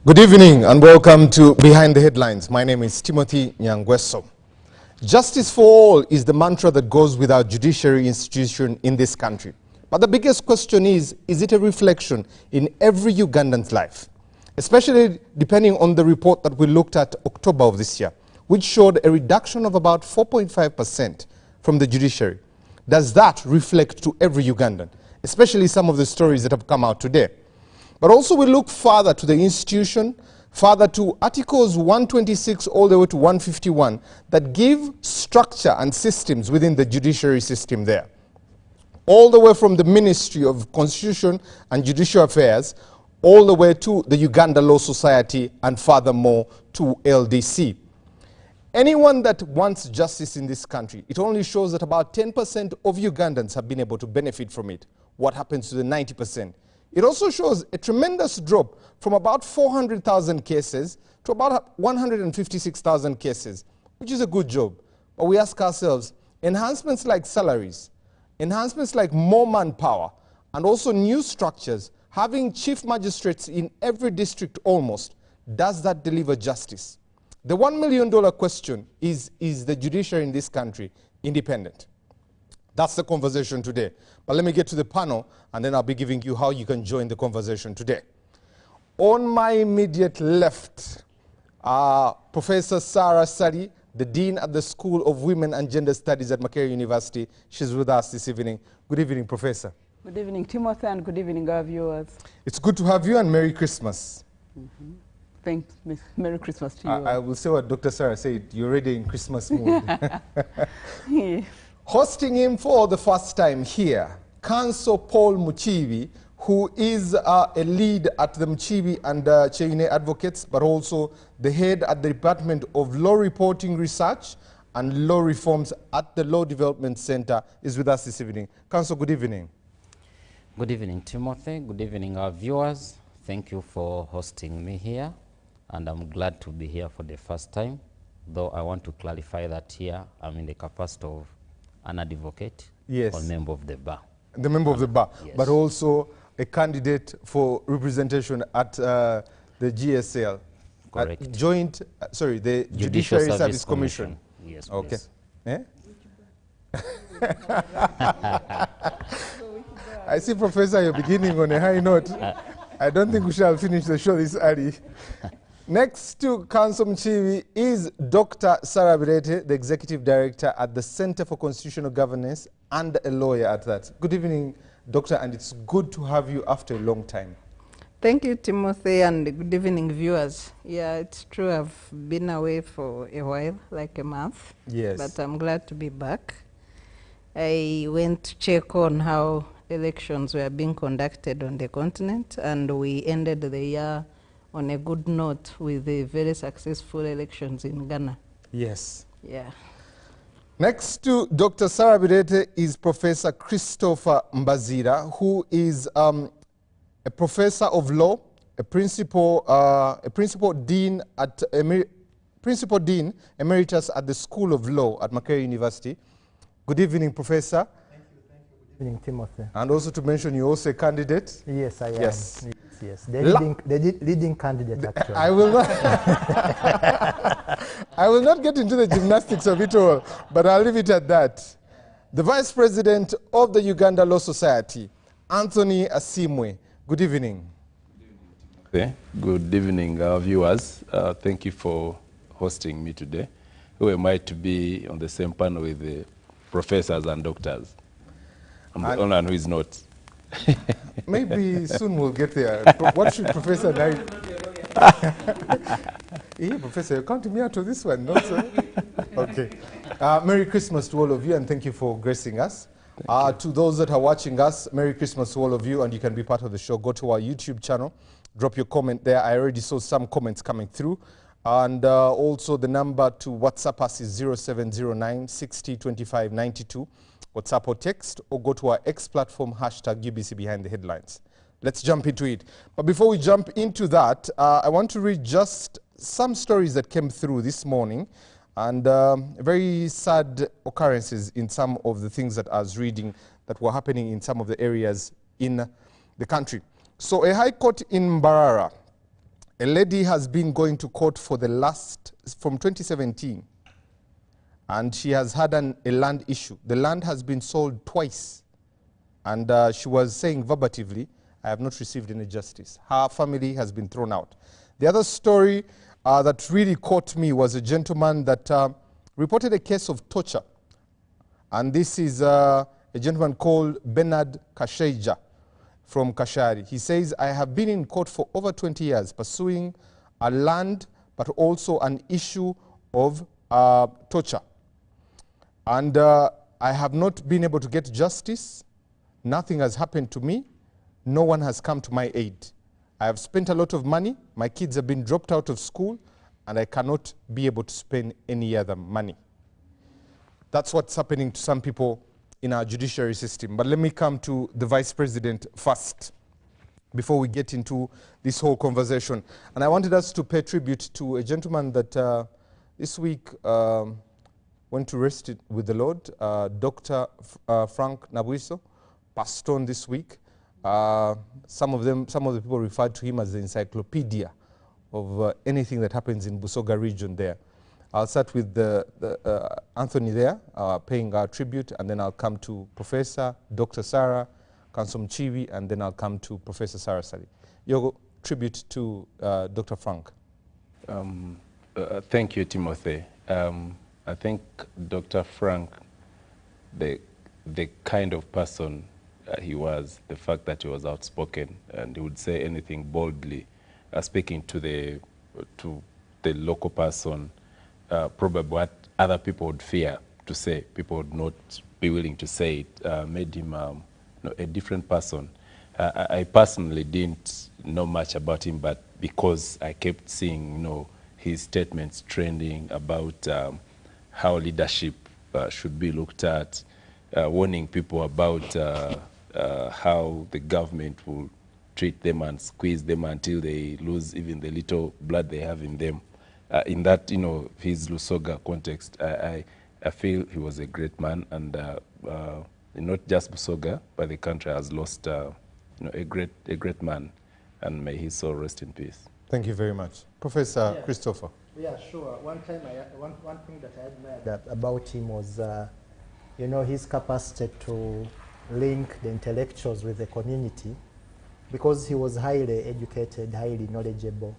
Good evening and welcome to Behind the Headlines. My name is Timothy Nabwiso. Justice for all is the mantra that goes with our judiciary institution in this country. But the biggest question is it a reflection in every Ugandan's life? Especially depending on the report that we looked at October of this year, which showed a reduction of about 4.5% from the judiciary. Does that reflect to every Ugandan? Especially some of the stories that have come out today. But also we look further to the institution, further to Articles 126 all the way to 151 that give structure and systems within the judiciary system there. All the way from the Ministry of Constitution and Judicial Affairs, all the way to the Uganda Law Society and furthermore to LDC. Anyone that wants justice in this country, it only shows that about 10% of Ugandans have been able to benefit from it. What happens to the 90%? It also shows a tremendous drop from about 400,000 cases to about 156,000 cases, which is a good job. But we ask ourselves, enhancements like salaries, enhancements like more manpower, and also new structures, having chief magistrates in every district almost, does that deliver justice? The $1 million question is the judiciary in this country independent? That's the conversation today. But let me get to the panel, and then I'll be giving you how you can join the conversation today. On my immediate left, Professor Sarah Sari, the Dean at the School of Women and Gender Studies at Makerere University. She's with us this evening. Good evening, Professor. Good evening, Timothy, and good evening, our viewers. It's good to have you, and Merry Christmas. Mm-hmm. Thanks, Merry Christmas to you. I will say what Dr. Sarah said. You're already in Christmas mood. Yes. Hosting him for the first time here, Counsel Paul Muchibi, who is a lead at the Muchibi and Cheine Advocates, but also the head at the Department of Law Reporting Research and Law Reforms at the Law Development Center, is with us this evening. Counsel, good evening. Good evening, Timothy. Good evening, our viewers. Thank you for hosting me here, and I'm glad to be here for the first time, though I want to clarify that here I'm in the capacity of an advocate, yes, or member of the bar. The member of the bar, yes, but also a candidate for representation at the GSL. Correct. The Judiciary Service Commission. Yes, okay. Eh? I see, Professor, you're beginning on a high note. I don't think we shall finish the show this early. Next to Counsel Muchibi is Dr. Sarah Birete, the Executive Director at the Center for Constitutional Governance and a lawyer at that. Good evening, Doctor, and it's good to have you after a long time. Thank you, Timothy, and good evening, viewers. Yeah, it's true, I've been away for a while, like a month. Yes. But I'm glad to be back. I went to check on how elections were being conducted on the continent, and we ended the year on a good note with the very successful elections in Ghana. Yes. Yeah. Next to Dr. Sarah Birete is Professor Christopher Mbazira, who is a professor of law, a principal dean emeritus at the School of Law at Makerere University. Good evening, Professor. Thank you. Good evening, Timothy. And also to mention, you're also a candidate. Yes, I am. Yes. Yes, the leading candidate, actually. I will not. I will not get into the gymnastics of it all, but I'll leave it at that. The Vice President of the Uganda Law Society, Anthony Asimwe. Good evening. Okay. Good evening, our viewers. Thank you for hosting me today. Who am I to be on the same panel with the professors and doctors? I'm the only one who is not. Maybe soon we'll get there. What should Professor Knight? Yeah, Professor, you're counting me out of this one, no, sir? Okay. Merry Christmas to all of you, and thank you for gracing us. To those that are watching us, Merry Christmas to all of you, and you can be part of the show. Go to our YouTube channel, drop your comment there. I already saw some comments coming through. And also the number to WhatsApp us is 0709 60 25 92. WhatsApp or text, or go to our X platform, hashtag UBC Behind the Headlines. Let's jump into it. But before we jump into that, I want to read just some stories that came through this morning, and very sad occurrences in some of the things that I was reading that were happening in some of the areas in the country. So a high court in Mbarara A lady has been going to court from 2017, and she has had a land issue. The land has been sold twice, and she was saying verbatively, I have not received any justice. Her family has been thrown out. The other story that really caught me was a gentleman that reported a case of torture. And this is a gentleman called Bernard Kasheja from Kashari. He says, I have been in court for over 20 years pursuing a land, but also an issue of torture. And I have not been able to get justice. Nothing has happened to me. No one has come to my aid. I have spent a lot of money. My kids have been dropped out of school, and I cannot be able to spend any other money. That's what's happening to some people in our judiciary system. But let me come to the Vice President first before we get into this whole conversation. And I wanted us to pay tribute to a gentleman that this week went to rest with the Lord, Dr. Frank Nabwiso, passed on this week. Some of the people referred to him as the encyclopedia of anything that happens in Busoga region there. I'll start with Anthony there, paying our tribute, and then I'll come to Professor Dr. Sarah Kansom Chivi, and then I'll come to Professor Sarah Sali. Your tribute to Dr. Frank. Thank you, Timothy. I think Dr. Frank, the kind of person he was, the fact that he was outspoken and he would say anything boldly, speaking to the local person, probably what other people would fear to say, people would not be willing to say it, made him a different person. I personally didn't know much about him, but because I kept seeing his statements trending about how leadership should be looked at, warning people about how the government will treat them and squeeze them until they lose even the little blood they have in them. In that, his Lusoga context, I feel he was a great man, and not just Busoga, but the country has lost a great man, and may his soul rest in peace. Thank you very much. Professor Christopher. Yeah, sure. One thing that I admired about him was, his capacity to link the intellectuals with the community, because he was highly educated, highly knowledgeable,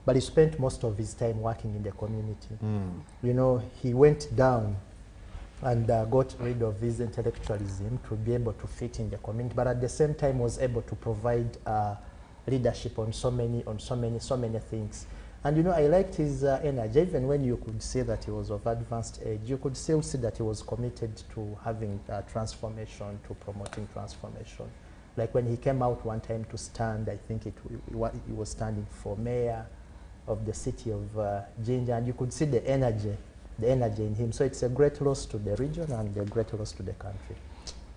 but he spent most of his time working in the community. He went down and got rid of his intellectualism to be able to fit in the community, but at the same time was able to provide leadership on so many things. And I liked his energy. Even when you could see that he was of advanced age, you could still see that he was committed to having transformation, to promoting transformation. Like when he came out one time to stand, I think he was standing for mayor of the city of Jinja, and you could see the energy in him. So it's a great loss to the region and a great loss to the country.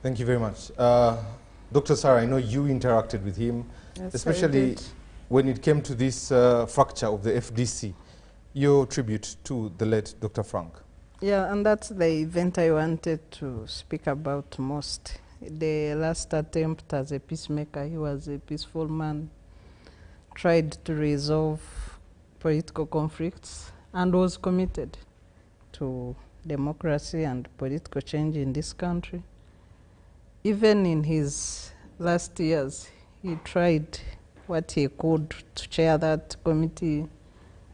Thank you very much. Dr. Sarah, I know you interacted with him, yes, especially when it came to this fracture of the FDC. Your tribute to the late Dr. Frank. Yeah, and that's the event I wanted to speak about most. The last attempt as a peacemaker, he was a peaceful man, tried to resolve political conflicts, and was committed to democracy and political change in this country. Even in his last years, he tried what he could to chair that committee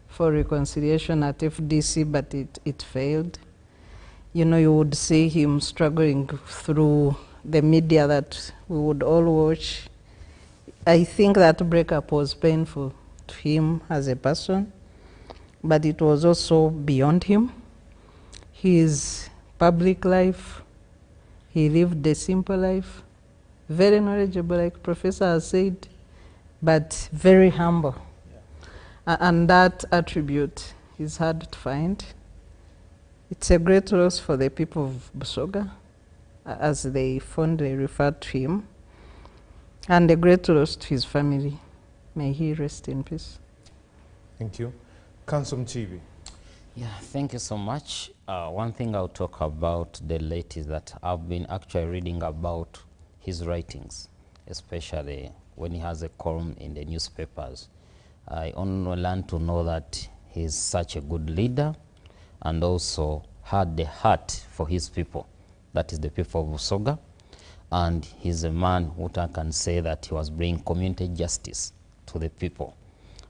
for reconciliation at FDC, but it failed. You would see him struggling through the media that we would all watch. I think that breakup was painful to him as a person, but it was also beyond him. His public life, he lived a simple life, very knowledgeable, like Professor has said, but very humble. Yeah. And that attribute is hard to find. It's a great loss for the people of Busoga, as they fondly referred to him, and a great loss to his family. May he rest in peace. Thank you. Kansom Chivi. Yeah, thank you so much. One thing I'll talk about the late is that I've been actually reading about his writings, especially when he has a column in the newspapers. I only learned to know that he's such a good leader and also had the heart for his people, that is the people of Busoga. And he's a man who I can say that he was bringing community justice to the people.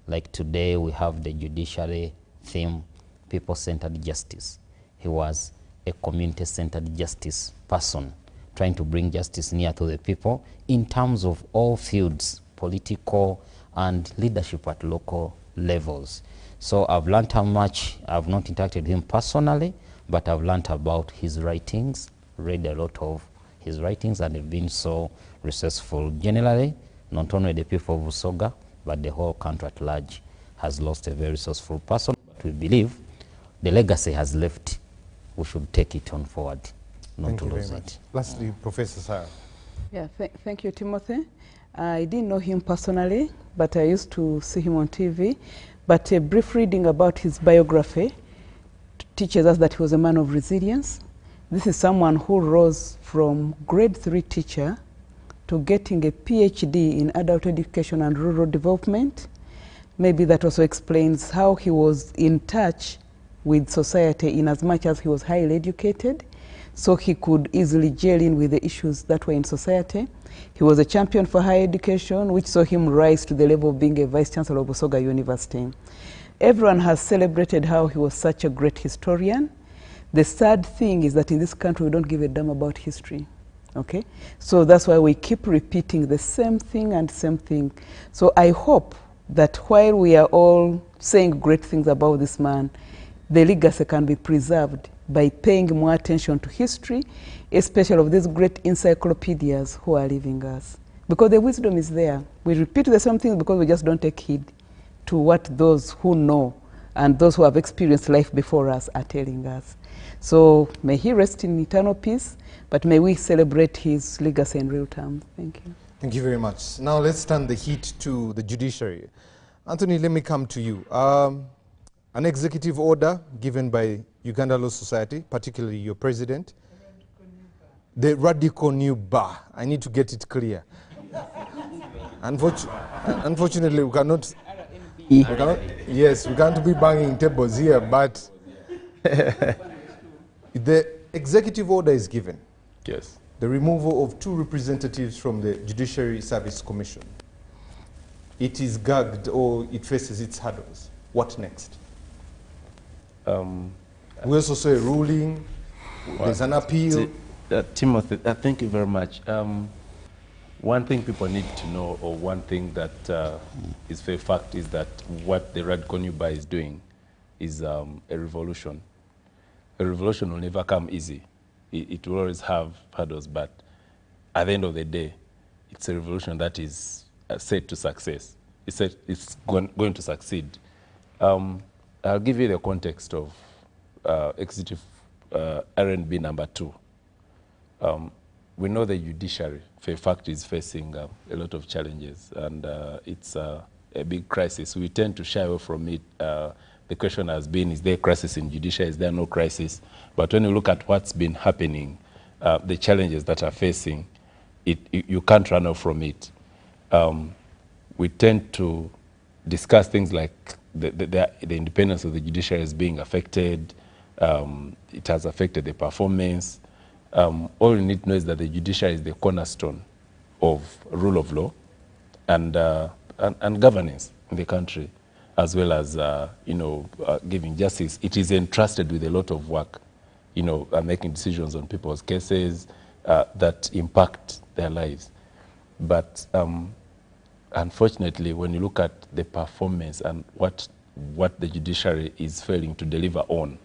Like today we have the judiciary theme, people-centered justice. He was a community-centered justice person, trying to bring justice near to the people in terms of all fields, political and leadership at local levels. So I've learned how much, I've not interacted with him personally, but I've learned about his writings, read a lot of his writings, and have been so resourceful. Generally, not only the people of Busoga, but the whole country at large has lost a very resourceful person. But we believe the legacy has left. We should take it on forward, not to lose it. Lastly, Professor Sarah. Yeah, thank you, Timothy. I didn't know him personally, but I used to see him on TV. But a brief reading about his biography teaches us that he was a man of resilience. This is someone who rose from grade 3 teacher to getting a PhD in adult education and rural development. Maybe that also explains how he was in touch with society in as much as he was highly educated, so he could easily gel in with the issues that were in society. He was a champion for higher education, which saw him rise to the level of being a vice chancellor of Busoga University. Everyone has celebrated how he was such a great historian. The sad thing is that in this country we don't give a damn about history. Okay, so that's why we keep repeating the same thing and same thing. So I hope that while we are all saying great things about this man, the legacy can be preserved by paying more attention to history, especially of these great encyclopedias who are leaving us. Because the wisdom is there. We repeat the same things because we just don't take heed to what those who know and those who have experienced life before us are telling us. So may he rest in eternal peace, but may we celebrate his legacy in real terms. Thank you. Thank you very much. Now let's turn the heat to the judiciary. Anthony, let me come to you. An executive order given by Uganda Law Society, particularly your president, the radical new bar. I need to get it clear. Unfortunately, we cannot, yes, we can't be banging tables here, but the executive order is given. Yes. The removal of 2 representatives from the Judiciary Service Commission. It is gagged or it faces its hurdles. What next? We also saw a ruling, there's an appeal. Timothy, thank you very much. One thing people need to know, or one thing that is fair fact, is that what the radical new bar is doing is a revolution. A revolution will never come easy. It will always have hurdles, but at the end of the day, it's a revolution that is set to success. It's going to succeed. I'll give you the context of executive R&B number 2. We know the judiciary, for a fact, is facing a lot of challenges, and it's a big crisis. We tend to shy away from it. The question has been, is there a crisis in judiciary? Is there no crisis? But when you look at what's been happening, the challenges that are facing, you can't run off from it. We tend to discuss things like the independence of the judiciary is being affected. It has affected the performance. All you need to know is that the judiciary is the cornerstone of rule of law and governance in the country, as well as giving justice. It is entrusted with a lot of work, making decisions on people's cases that impact their lives. But unfortunately, when you look at the performance and what the judiciary is failing to deliver on,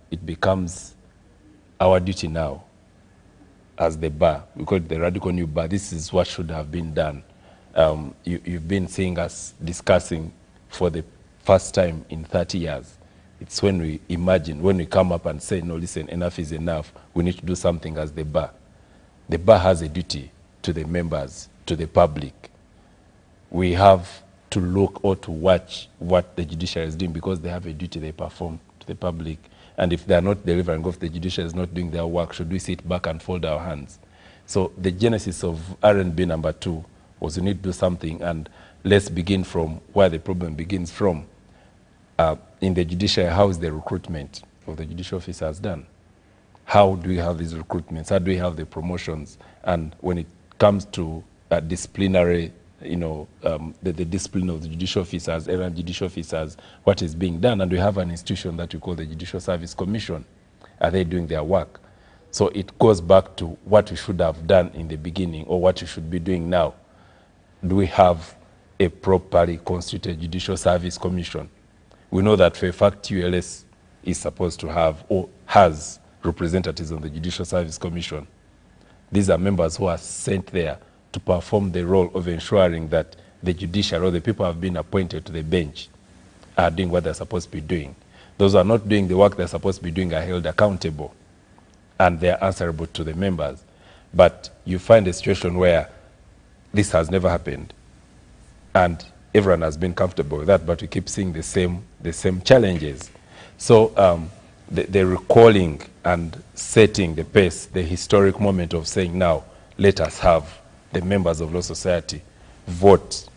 it becomes our duty now as the bar. We call it the radical new bar. This is what should have been done. You've been seeing us discussing for the first time in 30 years. It's when we imagine, when we come up and say, no, listen, enough is enough. We need to do something as the bar. The bar has a duty to the members, to the public. We have to look or to watch what the judiciary is doing, because they have a duty they perform to the public. And if they are not delivering, or if the judiciary is not doing their work, should we sit back and fold our hands? So the genesis of R&B number 2 was we need to do something, and let's begin from where the problem begins from. In the judiciary, how is the recruitment of the judicial officers done? How do we have these recruitments? How do we have the promotions? And when it comes to disciplinary, the discipline of the judicial officers, errant judicial officers, what is being done? And we have an institution that we call the Judicial Service Commission. Are they doing their work? So it goes back to what we should have done in the beginning, or what we should be doing now. Do we have a properly constituted Judicial Service Commission? We know that for a fact ULS is supposed to have, or has, representatives on the Judicial Service Commission. These are members who are sent there to perform the role of ensuring that the judiciary, or the people who have been appointed to the bench, are doing what they're supposed to be doing. Those who are not doing the work they're supposed to be doing are held accountable, and they're answerable to the members. But you find a situation where this has never happened, and everyone has been comfortable with that, but we keep seeing the same challenges. So the recalling and setting the pace, the historic moment of saying, now let us have the members of law society vote,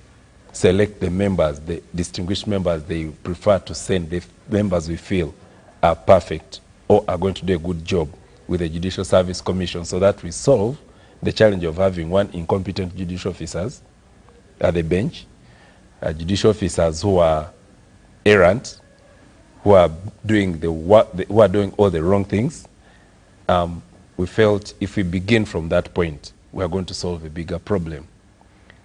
select the members, the distinguished members they prefer to send, the members we feel are perfect or are going to do a good job with the Judicial Service Commission, so that we solve the challenge of having one incompetent judicial officers at the bench, judicial officers who are errant, who are doing who are doing all the wrong things. We felt if we begin from that point, we are going to solve a bigger problem.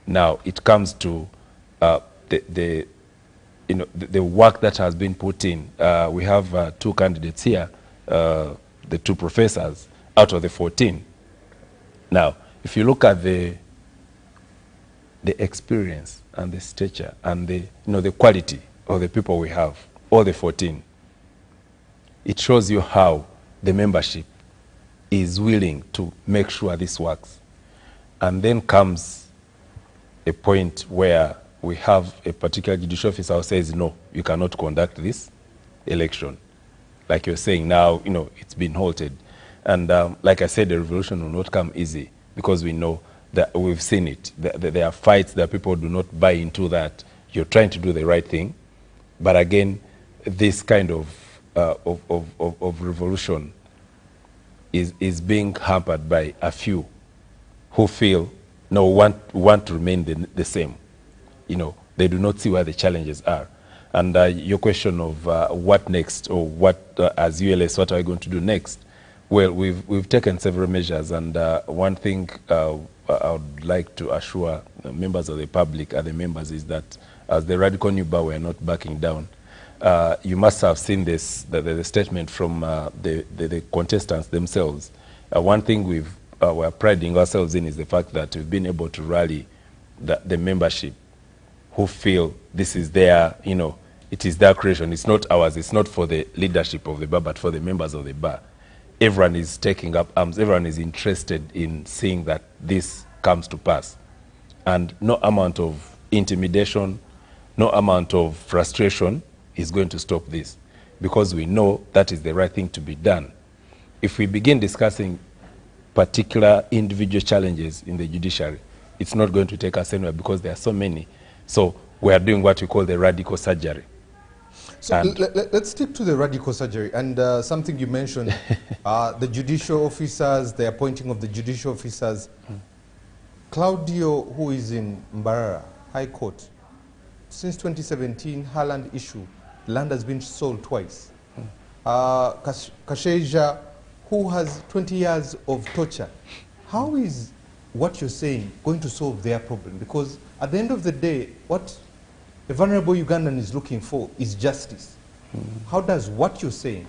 Now it comes to the work that has been put in. We have 2 candidates here, the 2 professors out of the 14. Now, if you look at the experience and the stature and the quality of the people we have, all the 14, it shows you how the membership is willing to make sure this works. And then comes a point where we have a particular judicial officer who says, no, you cannot conduct this election. Like you're saying now, it's been halted. And like I said, the revolution will not come easy, because we know that we've seen it. There are fights that people do not buy into, that you're trying to do the right thing. But again, this kind of revolution is being hampered by a few who feel, no, want to remain the same. They do not see where the challenges are. And your question of what next, or what, as ULS, what are we going to do next? Well, we've taken several measures, and one thing I would like to assure members of the public, other members, is that as the Radical New Bar, we are not backing down. You must have seen this, the statement from the contestants themselves. One thing we're priding ourselves in is the fact that we've been able to rally the membership who feel this is their, it is their creation. It's not ours. It's not for the leadership of the bar, but for the members of the bar. Everyone is taking up arms. Everyone is interested in seeing that this comes to pass. And no amount of intimidation, no amount of frustration is going to stop this, because we know that is the right thing to be done. If we begin discussing particular individual challenges in the judiciary, it's not going to take us anywhere, because there are so many. So we are doing what we call the radical surgery. So let's stick to the radical surgery. And something you mentioned, the judicial officers, the appointing of the judicial officers. Claudio, who is in Mbarara High Court, since 2017, her land issue, land has been sold twice. Kasheja, who has 20 years of torture. How is what you're saying going to solve their problem? Because at the end of the day, what a vulnerable Ugandan is looking for is justice. How does what you're saying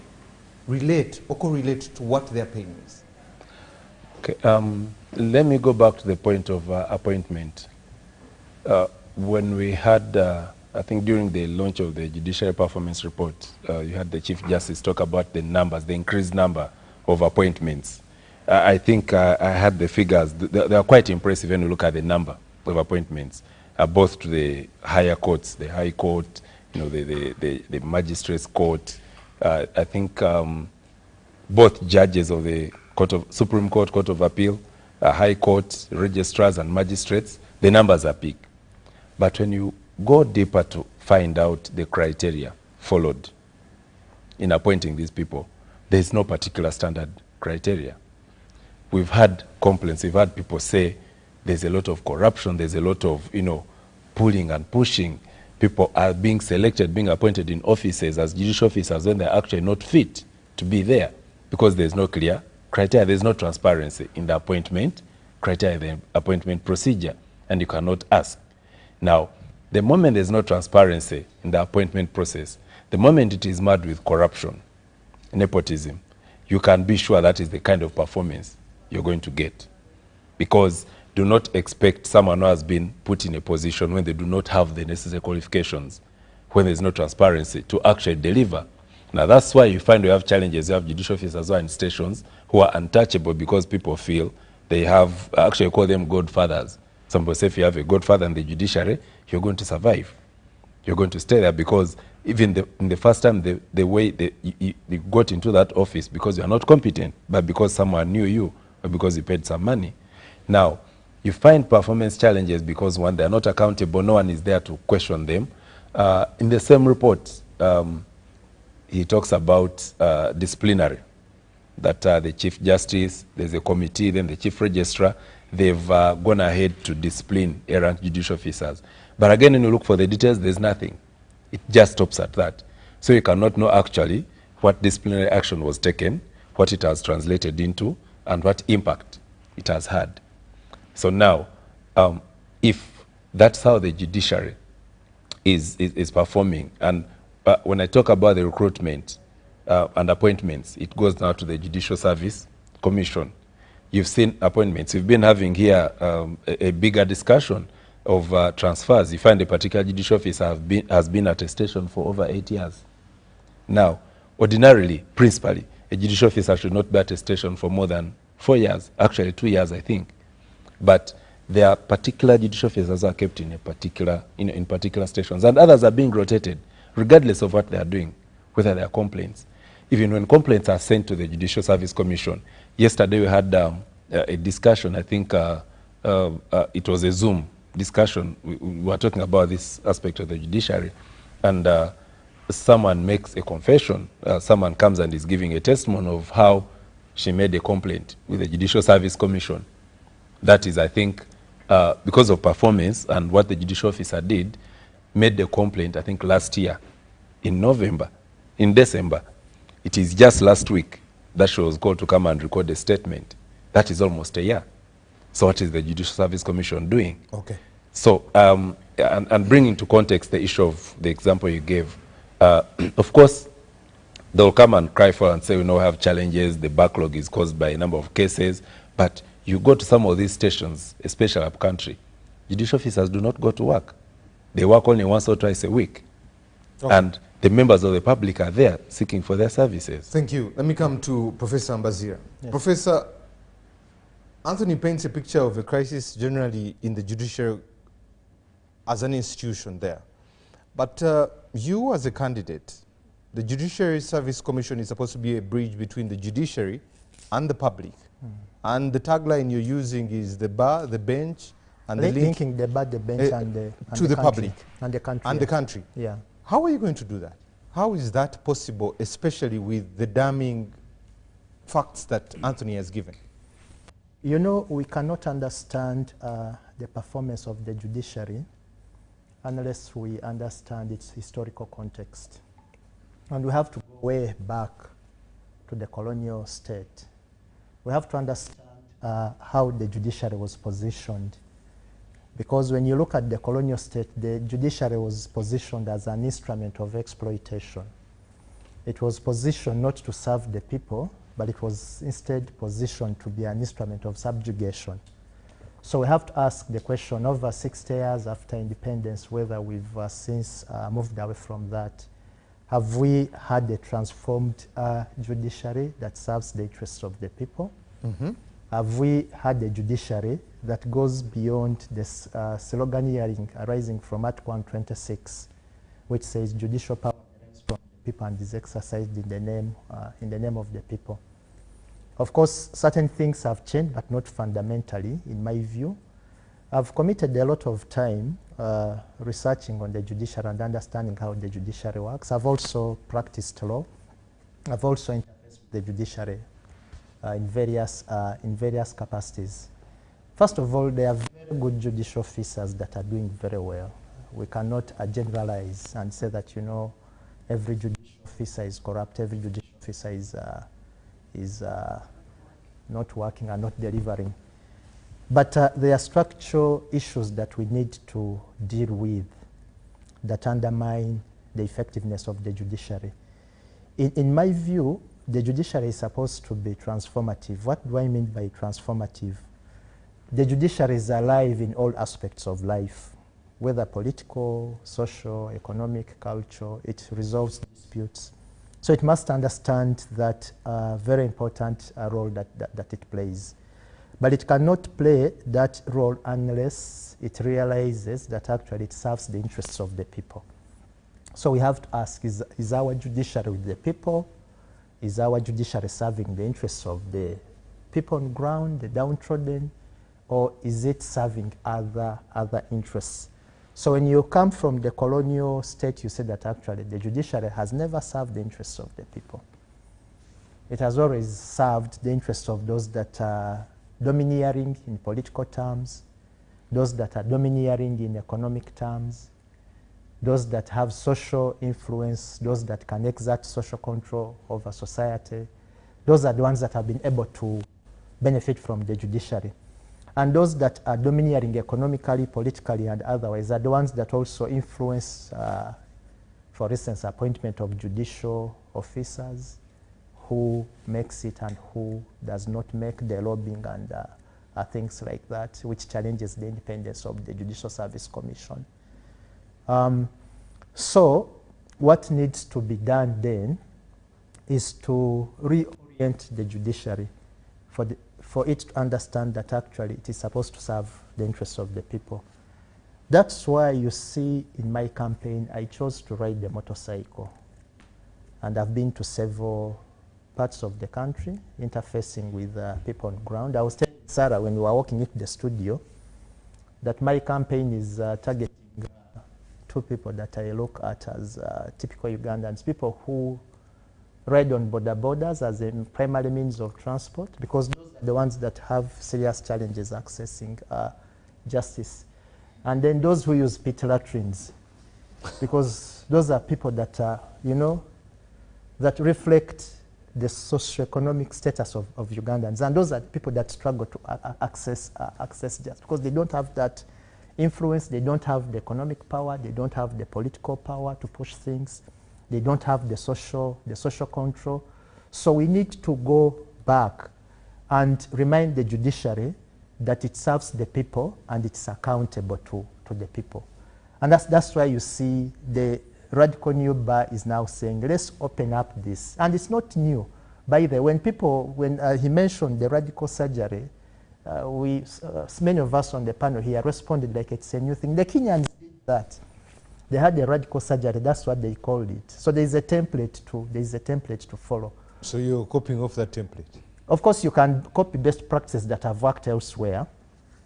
relate or correlate to what their pain is? Okay, let me go back to the point of appointment. When we had, I think during the launch of the Judiciary Performance Report, you had the Chief Justice talk about the numbers, the increased number of appointments. I think I had the figures. They are quite impressive when you look at the number of appointments, both to the higher courts, the High Court, the Magistrates Court. I think both judges of the Supreme Court, Court of Appeal, High Court, registrars and magistrates, the numbers are big. But when you go deeper to find out the criteria followed in appointing these people, there's no particular standard criteria. We've had complaints, we've had people say there's a lot of corruption, there's a lot of, pulling and pushing. People are being selected, being appointed in offices as judicial officers when they're actually not fit to be there because there's no clear criteria, there's no transparency in the appointment criteria, the appointment procedure, and you cannot ask. Now, the moment there's no transparency in the appointment process, the moment it is marred with corruption, nepotism, you can be sure that is the kind of performance you're going to get. Because do not expect someone who has been put in a position when they do not have the necessary qualifications, when there's no transparency, to actually deliver. Now, that's why you find we have challenges. You have judicial officers who are in stations who are untouchable because people feel they have, actually call them godfathers. Some people say if you have a godfather in the judiciary, you're going to survive. You're going to stay there because even in the first time, the way you got into that office because you are not competent, but because someone knew you or because you paid some money. Now, you find performance challenges because, one, they're not accountable. No one is there to question them. In the same report, he talks about disciplinary, that the Chief Justice, there's a committee, then the Chief Registrar, they've gone ahead to discipline errant judicial officers. But again, when you look for the details, there's nothing. It just stops at that. So you cannot know actually what disciplinary action was taken, what it has translated into, and what impact it has had. So now, if that's how the judiciary is performing, and when I talk about the recruitment and appointments, it goes now to the Judicial Service Commission. You've seen appointments. We've been having here a bigger discussion of transfers. You find a particular judicial officer has been at a station for over 8 years. Now, ordinarily, principally, a judicial officer should not be at a station for more than 4 years, actually 2 years, I think. But there are particular judicial officers who are kept in a particular, in particular stations, and others are being rotated, regardless of what they are doing, whether they are complaints. Even when complaints are sent to the Judicial Service Commission, yesterday we had a discussion, I think it was a Zoom discussion. We were talking about this aspect of the judiciary, and someone makes a confession. Someone comes and is giving a testimony of how she made a complaint with the Judicial Service Commission. That is, I think, because of performance and what the judicial officer did, made the complaint, I think, last year in December. It is just last week that she was called to come and record a statement. That is almost a year. So what is the Judicial Service Commission doing? Okay. So, and bringing to context the issue of the example you gave, of course, they'll come and cry for and say, we have challenges, the backlog is caused by a number of cases, but you go to some of these stations, especially up country, judicial officers do not go to work. They work only once or twice a week. Okay. And the members of the public are there seeking for their services. Thank you. Let me come to Professor Mbazira. Yes. Professor, Anthony paints a picture of a crisis generally in the judiciary as an institution there. But you as a candidate, the Judiciary Service Commission is supposed to be a bridge between the judiciary and the public. And the tagline you're using is the bar, the bench, and the linking the bar, the bench, and the public. And the country. And the country. Yeah. How are you going to do that? How is that possible, especially with the damning facts that Anthony has given? We cannot understand the performance of the judiciary unless we understand its historical context. And we have to go way back to the colonial state. We have to understand how the judiciary was positioned. Because when you look at the colonial state, the judiciary was positioned as an instrument of exploitation. It was positioned not to serve the people, but it was instead positioned to be an instrument of subjugation. So we have to ask the question, over 60 years after independence, whether we've since moved away from that. Have we had a transformed judiciary that serves the interests of the people? Mm-hmm. Have we had a judiciary that goes beyond this sloganeering arising from Article 126, which says judicial power is from the people and is exercised in the name of the people? Of course, certain things have changed, but not fundamentally, in my view. I've committed a lot of time researching on the judiciary and understanding how the judiciary works. I've also practiced law. I've also interfaced with the judiciary in various capacities. First of all, there are very good judicial officers that are doing very well. We cannot generalize and say that, you know, every judicial officer is corrupt, every judicial officer is not working and not delivering. But there are structural issues that we need to deal with that undermine the effectiveness of the judiciary. In my view, the judiciary is supposed to be transformative. What do I mean by transformative? The judiciary is alive in all aspects of life, whether political, social, economic, cultural. It resolves disputes. So it must understand that very important role that it plays. But it cannot play that role unless it realizes that actually it serves the interests of the people. So we have to ask, is our judiciary with the people? Is our judiciary serving the interests of the people on the ground, the downtrodden, or is it serving other interests? So when you come from the colonial state, you say that actually the judiciary has never served the interests of the people. It has always served the interests of those that are domineering in political terms, those that are domineering in economic terms, those that have social influence, those that can exert social control over society. Those are the ones that have been able to benefit from the judiciary. And those that are domineering economically, politically, and otherwise are the ones that also influence, for instance, appointment of judicial officers, who makes it and who does not make the lobbying and things like that, which challenges the independence of the Judicial Service Commission. So what needs to be done then is to reorient the judiciary for it to understand that actually it is supposed to serve the interests of the people. That's why you see in my campaign, I chose to ride the motorcycle. And I've been to several parts of the country, interfacing with people on the ground. I was telling Sarah when we were walking into the studio that my campaign is targeting two people that I look at as typical Ugandans, people who ride on borders as a primary means of transport, because those are the ones that have serious challenges accessing justice. And then those who use pit latrines, because those are people that are, you know, that reflect the socioeconomic status of Ugandans. And those are people that struggle to access justice, because they don't have that influence, they don't have the economic power, they don't have the political power to push things, they don't have the social control. So we need to go back and remind the judiciary that it serves the people and it's accountable to the people. And that's why you see the Radical New Bar is now saying, let's open up this. And it's not new. By the way, when he mentioned the radical surgery, many of us on the panel here responded like it's a new thing. The Kenyans did that. They had the radical surgery, that's what they called it. So there is a template to follow. So you're copying off that template? Of course, you can copy best practices that have worked elsewhere.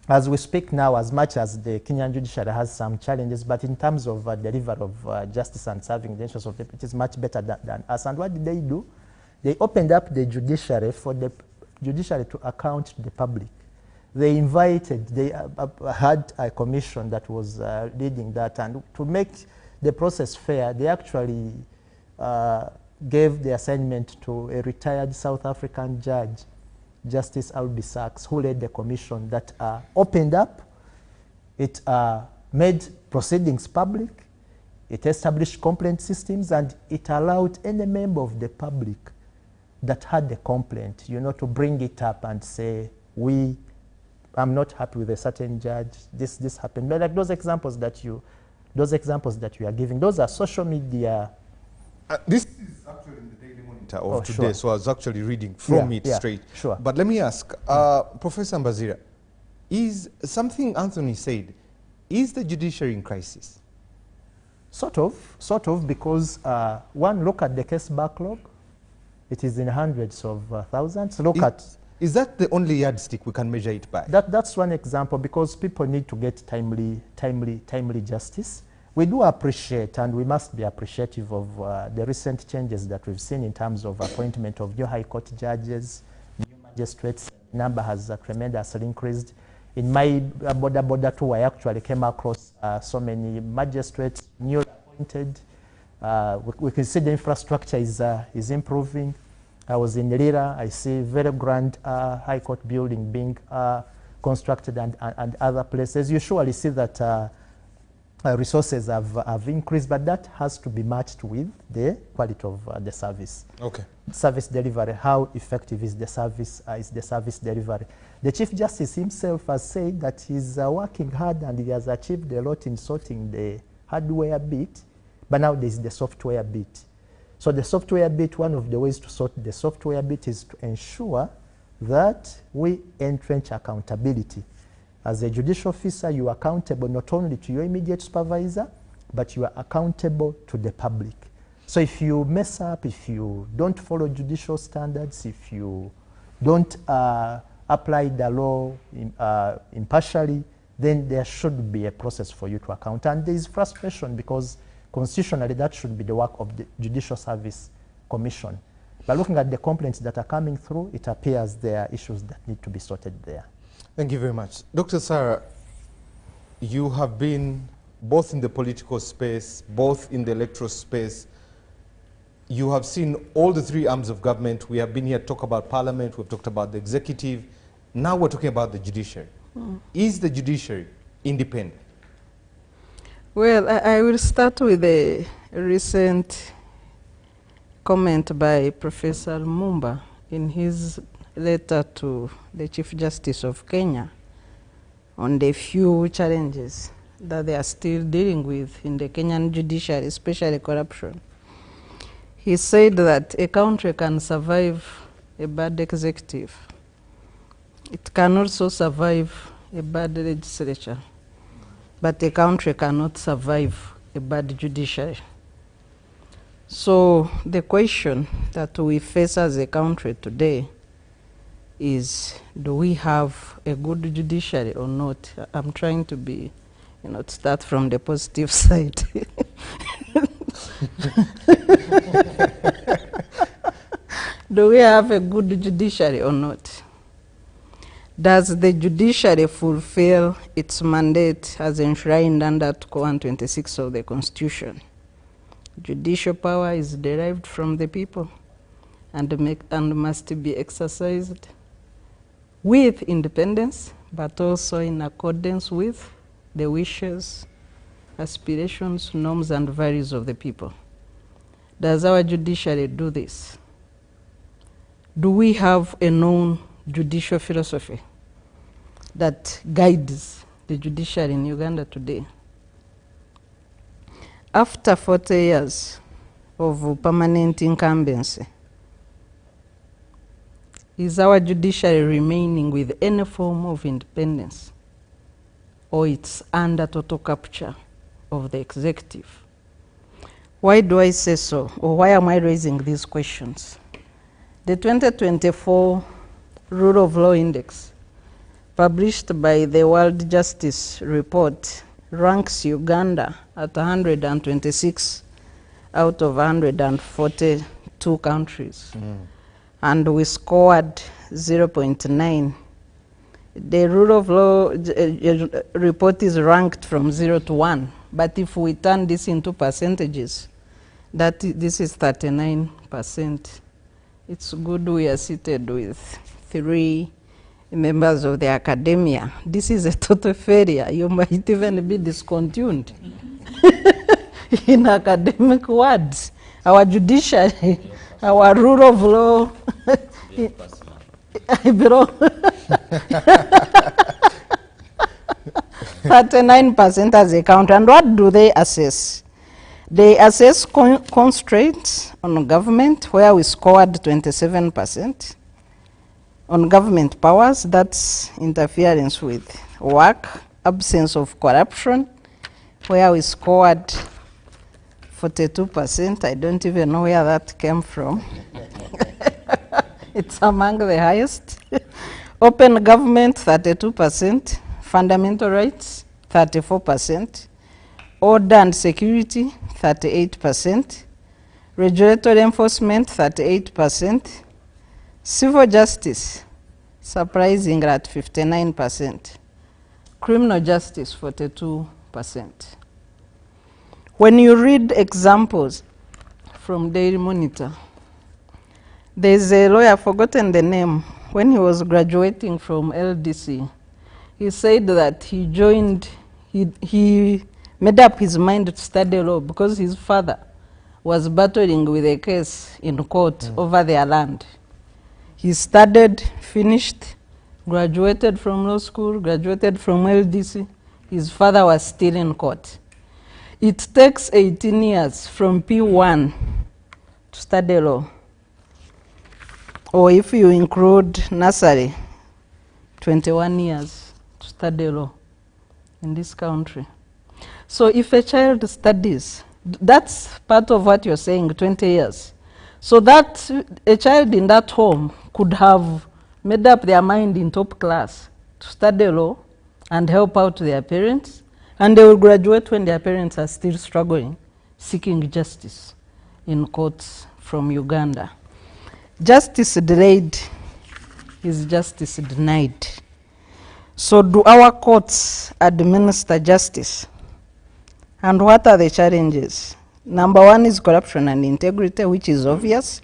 As we speak now, as much as the Kenyan judiciary has some challenges, but in terms of delivery of justice and serving the interests of the people, it is much better than us. And what did they do? They opened up the judiciary for the judiciary to account to the public. They had a commission that was leading that, and to make the process fair, they actually gave the assignment to a retired South African judge, Justice Albie Sachs, who led the commission that opened up. It made proceedings public, it established complaint systems, and it allowed any member of the public that had the complaint, you know, to bring it up and say, I'm not happy with a certain judge, this happened. But like those examples that you are giving, those are social media. This is actually in the Daily Monitor of today, sure. so I was actually reading from it straight. Sure. But let me ask, Professor Mbazira, is something Anthony said, is the judiciary in crisis? Sort of, because one, look at the case backlog. It is in hundreds of thousands. Look at Is that the only yardstick we can measure it by? That's one example, because people need to get timely justice. We do appreciate, and we must be appreciative of the recent changes that we've seen in terms of appointment of new High Court judges, new magistrates. Number has tremendously increased. In my border tour, I actually came across so many magistrates, newly appointed. We can see the infrastructure is improving. I was in Lira. I see very grand High Court building being constructed and other places. You surely see that resources have increased, but that has to be matched with the quality of the service. Okay. Service delivery, how effective is the service delivery? The Chief Justice himself has said that he's working hard and he has achieved a lot in sorting the hardware bit, but now there's the software bit. So the software bit, one of the ways to sort the software bit is to ensure that we entrench accountability. As a judicial officer, you are accountable not only to your immediate supervisor, but you are accountable to the public. So if you mess up, if you don't follow judicial standards, if you don't apply the law impartially, then there should be a process for you to account. And there is frustration because constitutionally that should be the work of the Judicial Service Commission. But looking at the complaints that are coming through, it appears there are issues that need to be sorted there. Thank you very much. Dr. Sarah, you have been both in the political space, both in the electoral space. You have seen all the three arms of government. We have been here to talk about Parliament, we've talked about the executive. Now we're talking about the judiciary. Is the judiciary independent? Well, I will start with a recent comment by Professor Lumumba in his letter to the Chief Justice of Kenya on the few challenges that they are still dealing with in the Kenyan judiciary, especially corruption. He said that a country can survive a bad executive. It can also survive a bad legislature, but a country cannot survive a bad judiciary. So the question that we face as a country today is, do we have a good judiciary or not? I'm trying to be, to start from the positive side. Do we have a good judiciary or not? Does the judiciary fulfill its mandate as enshrined under Article 126 of the Constitution? Judicial power is derived from the people and must be exercised with independence, but also in accordance with the wishes, aspirations, norms, and values of the people. Does our judiciary do this? Do we have a known judicial philosophy that guides the judiciary in Uganda today? After 40 years of permanent incumbency, is our judiciary remaining with any form of independence, or it's under total capture of the executive? Why do I say so, or why am I raising these questions? The 2024 Rule of Law Index, published by the World Justice Report, ranks Uganda at 126 out of 142 countries. And we scored 0.9. The Rule of Law report is ranked from 0 to 1. But if we turn this into percentages, this is 39%. It's good we are seated with 3 members of the academia. This is a total failure. You might even be discontinued in academic words. Our judiciary, our rule of law, I belong 39% as a country. And what do they assess? They assess constraints on government, where we scored 27%. On government powers, that's interference with work, absence of corruption, where we scored 42%. I don't even know where that came from. It's among the highest. Open government, 32%. Fundamental rights, 34%. Order and security, 38%. Regulatory enforcement, 38%. Civil justice, surprising at 59%. Criminal justice, 42%. When you read examples from Daily Monitor, there's a lawyer, I've forgotten the name, when he was graduating from LDC, he said that he made up his mind to study law because his father was battling with a case in court over their land. He studied, finished, graduated from law school, graduated from LDC. His father was still in court. It takes 18 years from P1 to study law. Or if you include nursery, 21 years to study law in this country. So if a child studies, that's part of what you're saying, 20 years. So that a child in that home could have made up their mind in top class to study law and help out their parents, and they will graduate when their parents are still struggling, seeking justice in courts from Uganda. Justice delayed is justice denied. So do our courts administer justice? And what are the challenges? Number one is corruption and integrity, which is obvious,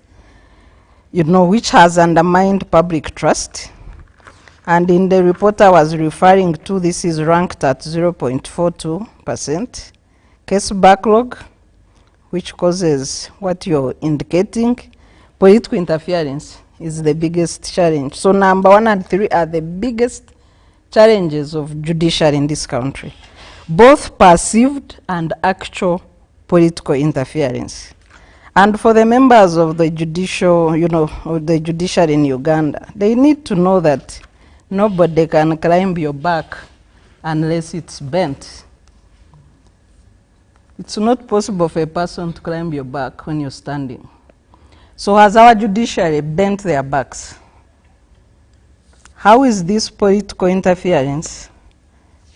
which has undermined public trust. And in the report I was referring to, this is ranked at 0.42%. Case backlog, which causes what you're indicating. Political interference is the biggest challenge. So number 1 and 3 are the biggest challenges of judiciary in this country, both perceived and actual political interference. And for the members of the judicial, of the judiciary in Uganda, they need to know that nobody can climb your back unless it's bent. It's not possible for a person to climb your back when you're standing. So has our judiciary bent their backs? How is this political interference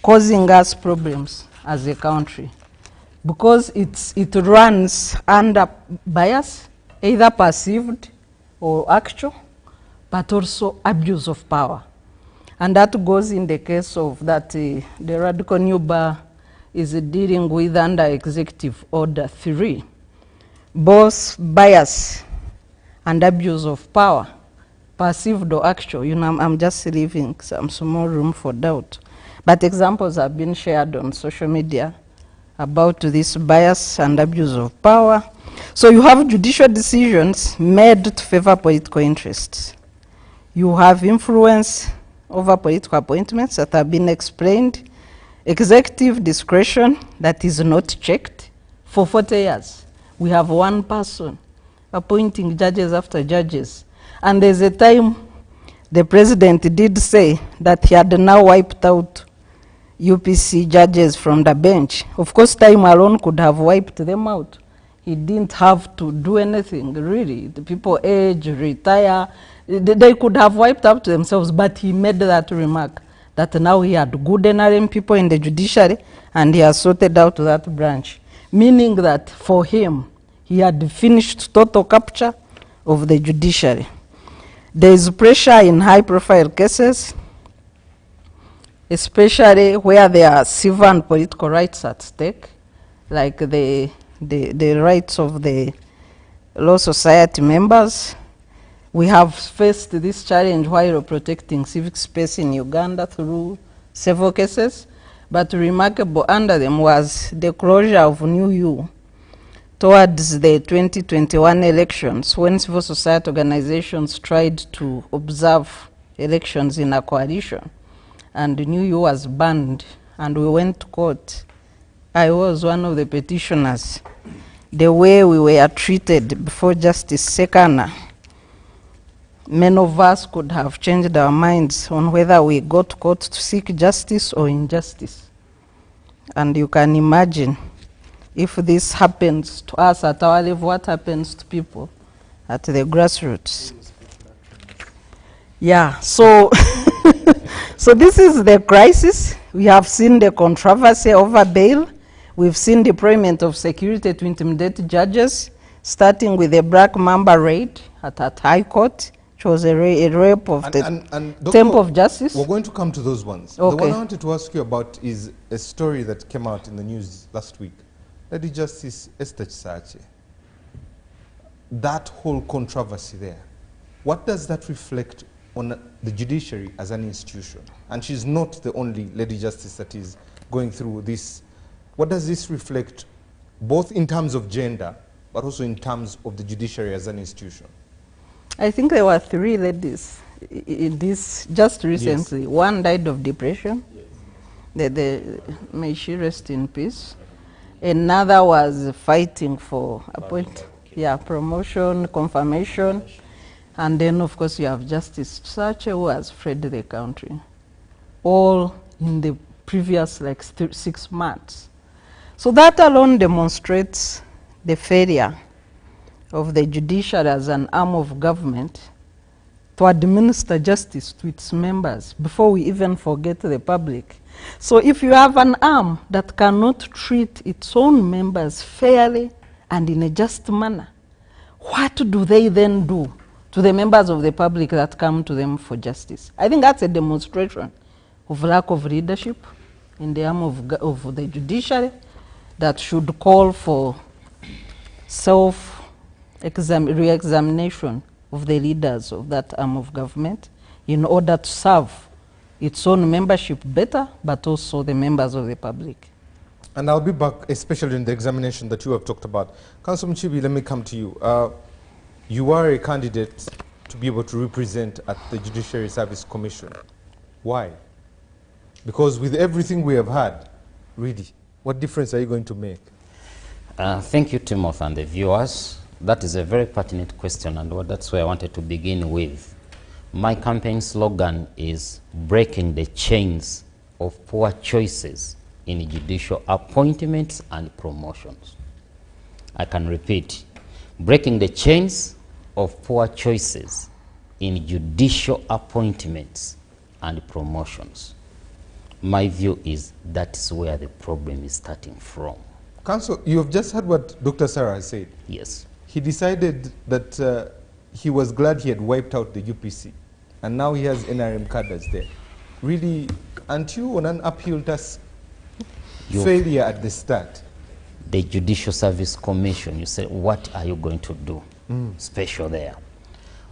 causing us problems as a country? Because it runs under bias, either perceived or actual, but also abuse of power. And that goes in the case of that the radical new bar is dealing with under Executive Order 3, both bias and abuse of power, perceived or actual. I'm just leaving some small room for doubt. But examples have been shared on social media about this bias and abuse of power. So you have judicial decisions made to favor political interests. You have influence over political appointments that have been explained, executive discretion that is not checked. For 40 years, we have one person appointing judges after judges. And there's a time the president did say that he had now wiped out UPC judges from the bench. Of course, time alone could have wiped them out. He didn't have to do anything, really. The people age, retire. They could have wiped out themselves, but he made that remark that now he had good NRM people in the judiciary and he has sorted out that branch, meaning that for him, he had finished total capture of the judiciary. There is pressure in high-profile cases, especially where there are civil and political rights at stake, like the rights of the Law Society members. We have faced this challenge while protecting civic space in Uganda through several cases, but remarkable under them was the closure of New U towards the 2021 elections, when civil society organizations tried to observe elections in a coalition. And New U was banned, and we went to court. I was one of the petitioners. The way we were treated before Justice Sekana, many of us could have changed our minds on whether we go to court to seek justice or injustice. And you can imagine if this happens to us at our level, what happens to people at the grassroots? Yeah, so So this is the crisis. We have seen the controversy over bail. We've seen deployment of security to intimidate judges, starting with a black mamba raid at High Court, which was a rape of the Temple of Justice. We're going to come to those ones. Okay. The one I wanted to ask you about is a story that came out in the news last week. Lady Justice Esther Chisache. That whole controversy there, what does that reflect on the judiciary as an institution? And she's not the only Lady Justice that is going through this. What does this reflect, both in terms of gender, but also in terms of the judiciary as an institution? I think there were 3 ladies in this just recently. Yes. One died of depression. Yes. May she rest in peace. Another was fighting for promotion, confirmation. And then, of course, you have Justice Sache, who has fled the country. All in the previous, 6 months. So that alone demonstrates the failure of the judiciary as an arm of government to administer justice to its members before we even forget the public. So if you have an arm that cannot treat its own members fairly and in a just manner, what do they then do to the members of the public that come to them for justice? I think that's a demonstration of lack of leadership in the arm of the judiciary that should call for re-examination of the leaders of that arm of government in order to serve its own membership better, but also the members of the public. And I'll be back, especially in the examination that you have talked about. Councillor Mchibi, let me come to you. You are a candidate to be able to represent at the Judiciary Service Commission. Why? Because with everything we have had, really, what difference are you going to make? Thank you, Timothy, and the viewers. That is a very pertinent question, and that's where I wanted to begin with. My campaign slogan is breaking the chains of poor choices in judicial appointments and promotions. I can repeat, breaking the chains of poor choices in judicial appointments and promotions. My view is that's where the problem is starting from. Council, you have just heard what Dr. Sarah has said. Yes. He decided that he was glad he had wiped out the UPC, and now he has NRM cadres there. Really, aren't you on an uphill task? Failure at the start. The Judicial Service Commission, you said, what are you going to do special there?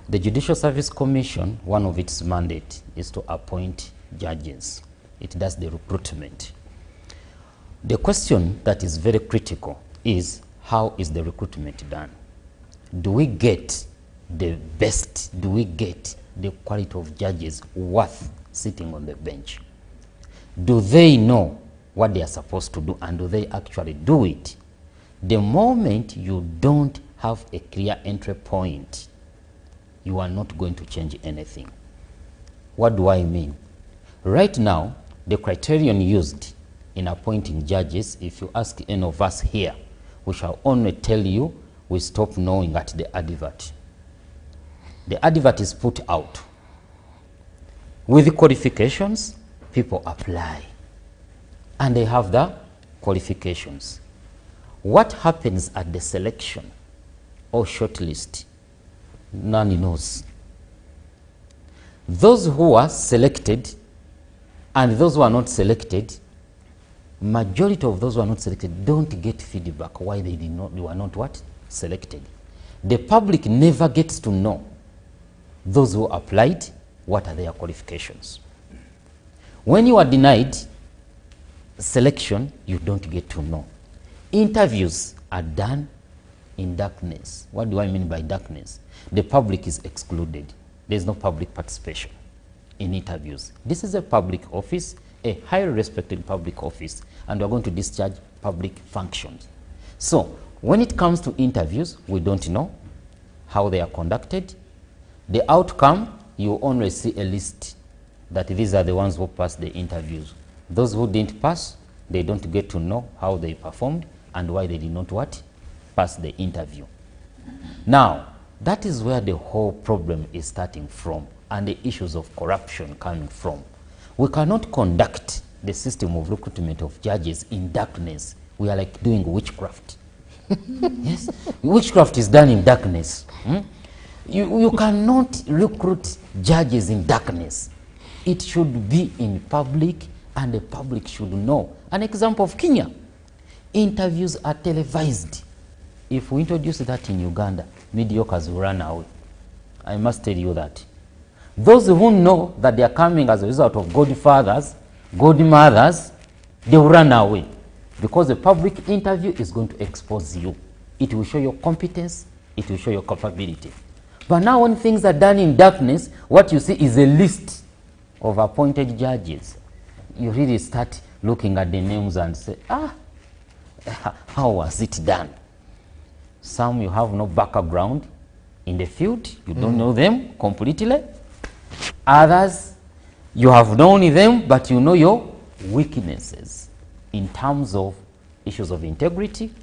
The Judicial Service Commission, one of its mandate is to appoint judges. It does the recruitment. The question that is very critical is, how is the recruitment done? Do we get the best? Do we get the quality of judges worth sitting on the bench? Do they know what they are supposed to do, and do they actually do it? The moment you don't have a clear entry point, you are not going to change anything. What do I mean? Right now, the criterion used in appointing judges, if you ask any of us here, we shall only tell you we stop knowing at the advert. The advert is put out. With the qualifications, people apply. And they have the qualifications. What happens at the selection or shortlist? None knows. Those who are selected and those who are not selected, majority of those who are not selected don't get feedback why they were not what? Selected. The public never gets to know those who applied, what are their qualifications. When you are denied selection, you don't get to know. Interviews are done in darkness. What do I mean by darkness? The public is excluded. There's no public participation in interviews. This is a public office, a highly respected public office, and we're going to discharge public functions. So when it comes to interviews, we don't know how they are conducted. The outcome, you only see a list that these are the ones who passed the interviews. Those who didn't pass, they don't get to know how they performed and why they did not what? Pass the interview. Now, that is where the whole problem is starting from, and the issues of corruption coming from. We cannot conduct the system of recruitment of judges in darkness. We are like doing witchcraft. Yes, witchcraft is done in darkness. You cannot recruit judges in darkness. It should be in public, and the public should know. An example of Kenya, interviews are televised. If we introduce that in Uganda, mediocres will run away. I must tell you that. Those who know that they are coming as a result of godfathers, godmothers, they will run away. Because the public interview is going to expose you. It will show your competence, it will show your capability. But now when things are done in darkness, what you see is a list of appointed judges. You really start looking at the names and say, how was it done? Some you have no background in the field, you don't know them completely. Others, you have known them, but you know your weaknesses in terms of issues of integrity,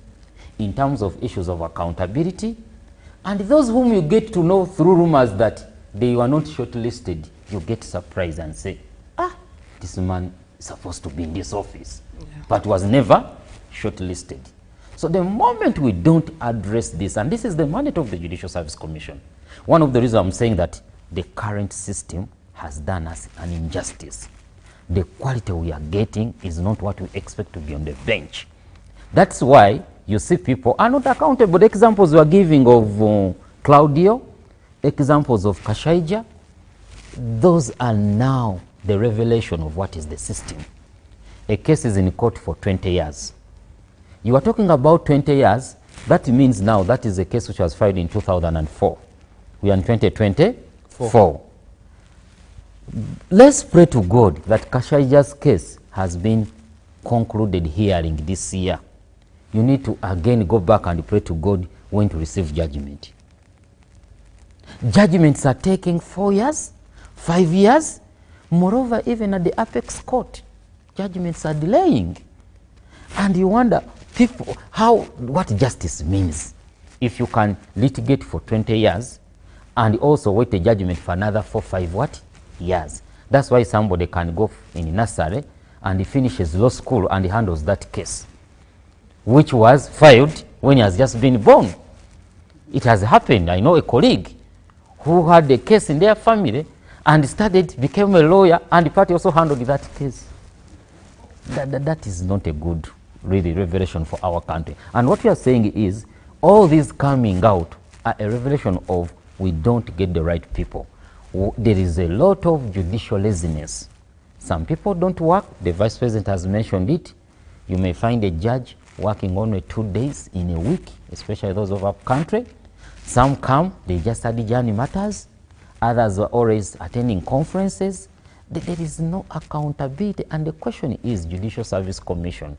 in terms of issues of accountability. And those whom you get to know through rumors that they were not shortlisted, you get surprised and say, this man is supposed to be in this office, but was never shortlisted. So the moment we don't address this, and this is the mandate of the Judicial Service Commission, one of the reasons I'm saying that the current system has done us an injustice. The quality we are getting is not what we expect to be on the bench. That's why you see people are not accountable. The examples we are giving of Claudio, examples of Kashaija, those are now the revelation of what is the system. A case is in court for 20 years. You are talking about 20 years, that means now that is a case which was filed in 2004. We are in 2024. Let's pray to God that Kashaija's case has been concluded hearing this year. You need to again go back and pray to God when to receive judgment. Judgments are taking 4 years, 5 years. Moreover, even at the apex court, judgments are delaying. And you wonder, people, what justice means. If you can litigate for 20 years and also wait a judgment for another 4, 5 years. That's why somebody can go in nursery and he finishes law school and he handles that case, which was filed when he has just been born. It has happened. I know a colleague who had a case in their family and became a lawyer, and the party also handled that case. That is not a good, really, revelation for our country. And what we are saying is, all these coming out are a revelation of we don't get the right people. There is a lot of judicial laziness. Some people don't work. The Vice President has mentioned it. You may find a judge working only 2 days in a week, especially those of our country. Some come, they just study journey matters. Others are always attending conferences. There is no accountability. And the question is, Judicial Service Commission,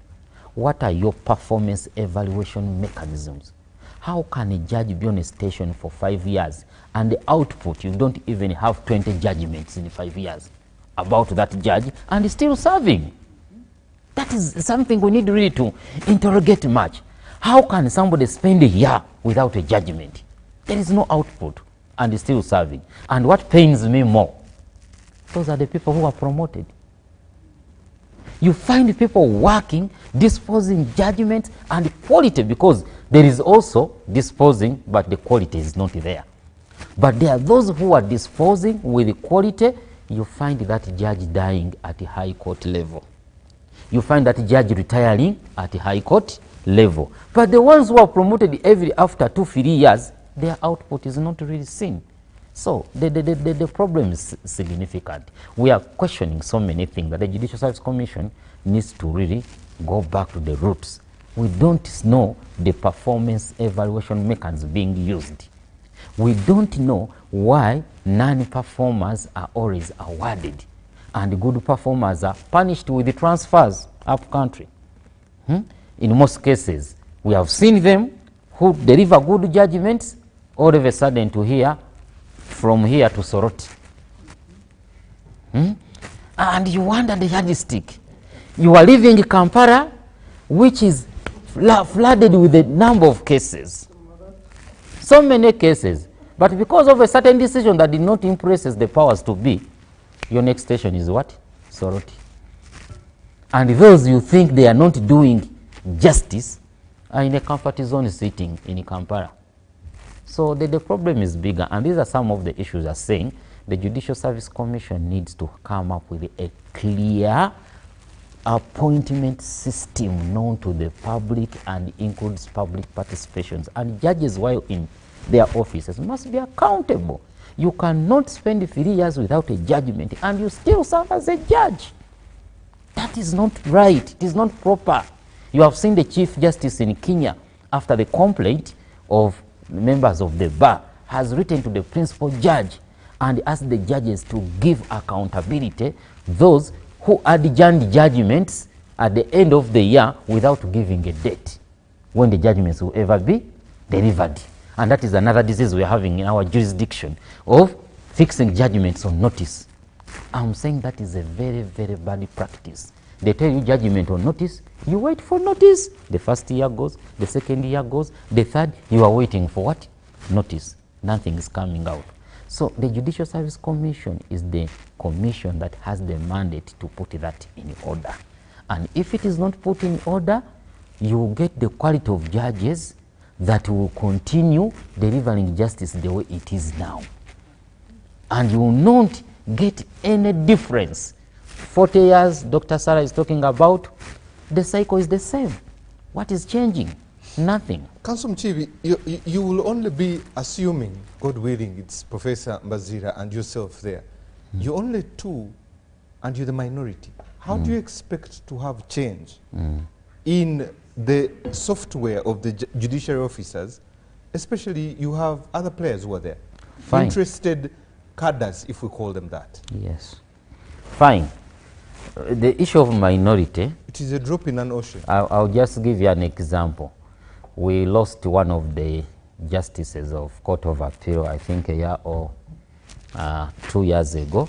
what are your performance evaluation mechanisms? How can a judge be on a station for 5 years and the output, you don't even have 20 judgments in 5 years about that judge and still serving? That is something we need really to interrogate much. How can somebody spend a year without a judgment? There is no output and still serving. And what pains me more, those are the people who are promoted. You find people working, disposing judgments and quality, because there is also disposing, but the quality is not there. But there are those who are disposing with the quality. You find that judge dying at the high court level. You find that judge retiring at the high court level. But the ones who are promoted every after 2-3 years, their output is not really seen. So the problem is significant. We are questioning so many things that the Judicial Service Commission needs to really go back to the roots. We don't know the performance evaluation mechanisms being used. We don't know why non-performers are always awarded and good performers are punished with the transfers up country. In most cases, we have seen them who deliver good judgments all of a sudden to here, from here to Soroti. And you wonder the yardstick. You are living in Kampala, which is flooded with a number of cases. So many cases. But because of a certain decision that did not impress the powers to be, your next station is what? Soroti. And those you think they are not doing justice are in a comfort zone sitting in Kampala. So the problem is bigger, and these are some of the issues I'm saying. The Judicial Service Commission needs to come up with a clear appointment system known to the public and includes public participations. And judges, while in their offices, must be accountable. You cannot spend 3 years without a judgment and you still serve as a judge. That is not right. It is not proper. You have seen the Chief Justice in Kenya, after the complaint of members of the bar, has written to the principal judge and asked the judges to give accountability those who adjourned judgments at the end of the year without giving a date when the judgments will ever be delivered. And that is another disease we are having in our jurisdiction of fixing judgments on notice. I'm saying that is a very, very bad practice. They tell you judgment on notice, you wait for notice. The first year goes, the second year goes, the third, you are waiting for what? Notice. Nothing is coming out. So the Judicial Service Commission is the commission that has the mandate to put that in order. And if it is not put in order, you will get the quality of judges that will continue delivering justice the way it is now. And you will not get any difference. 40 years, Dr. Sarah is talking about, the cycle is the same. What is changing? Nothing. Council Mchivi, you will only be assuming, God willing, it's Professor Mbazira and yourself there. You're only two and you're the minority. How do you expect to have change in the software of the judiciary officers, especially you have other players who are there? Fine. Interested cadres, if we call them that. Yes. Fine. The issue of minority, it is a drop in an ocean. I'll just give you an example. We lost one of the justices of Court of Appeal, I think a year or 2 years ago.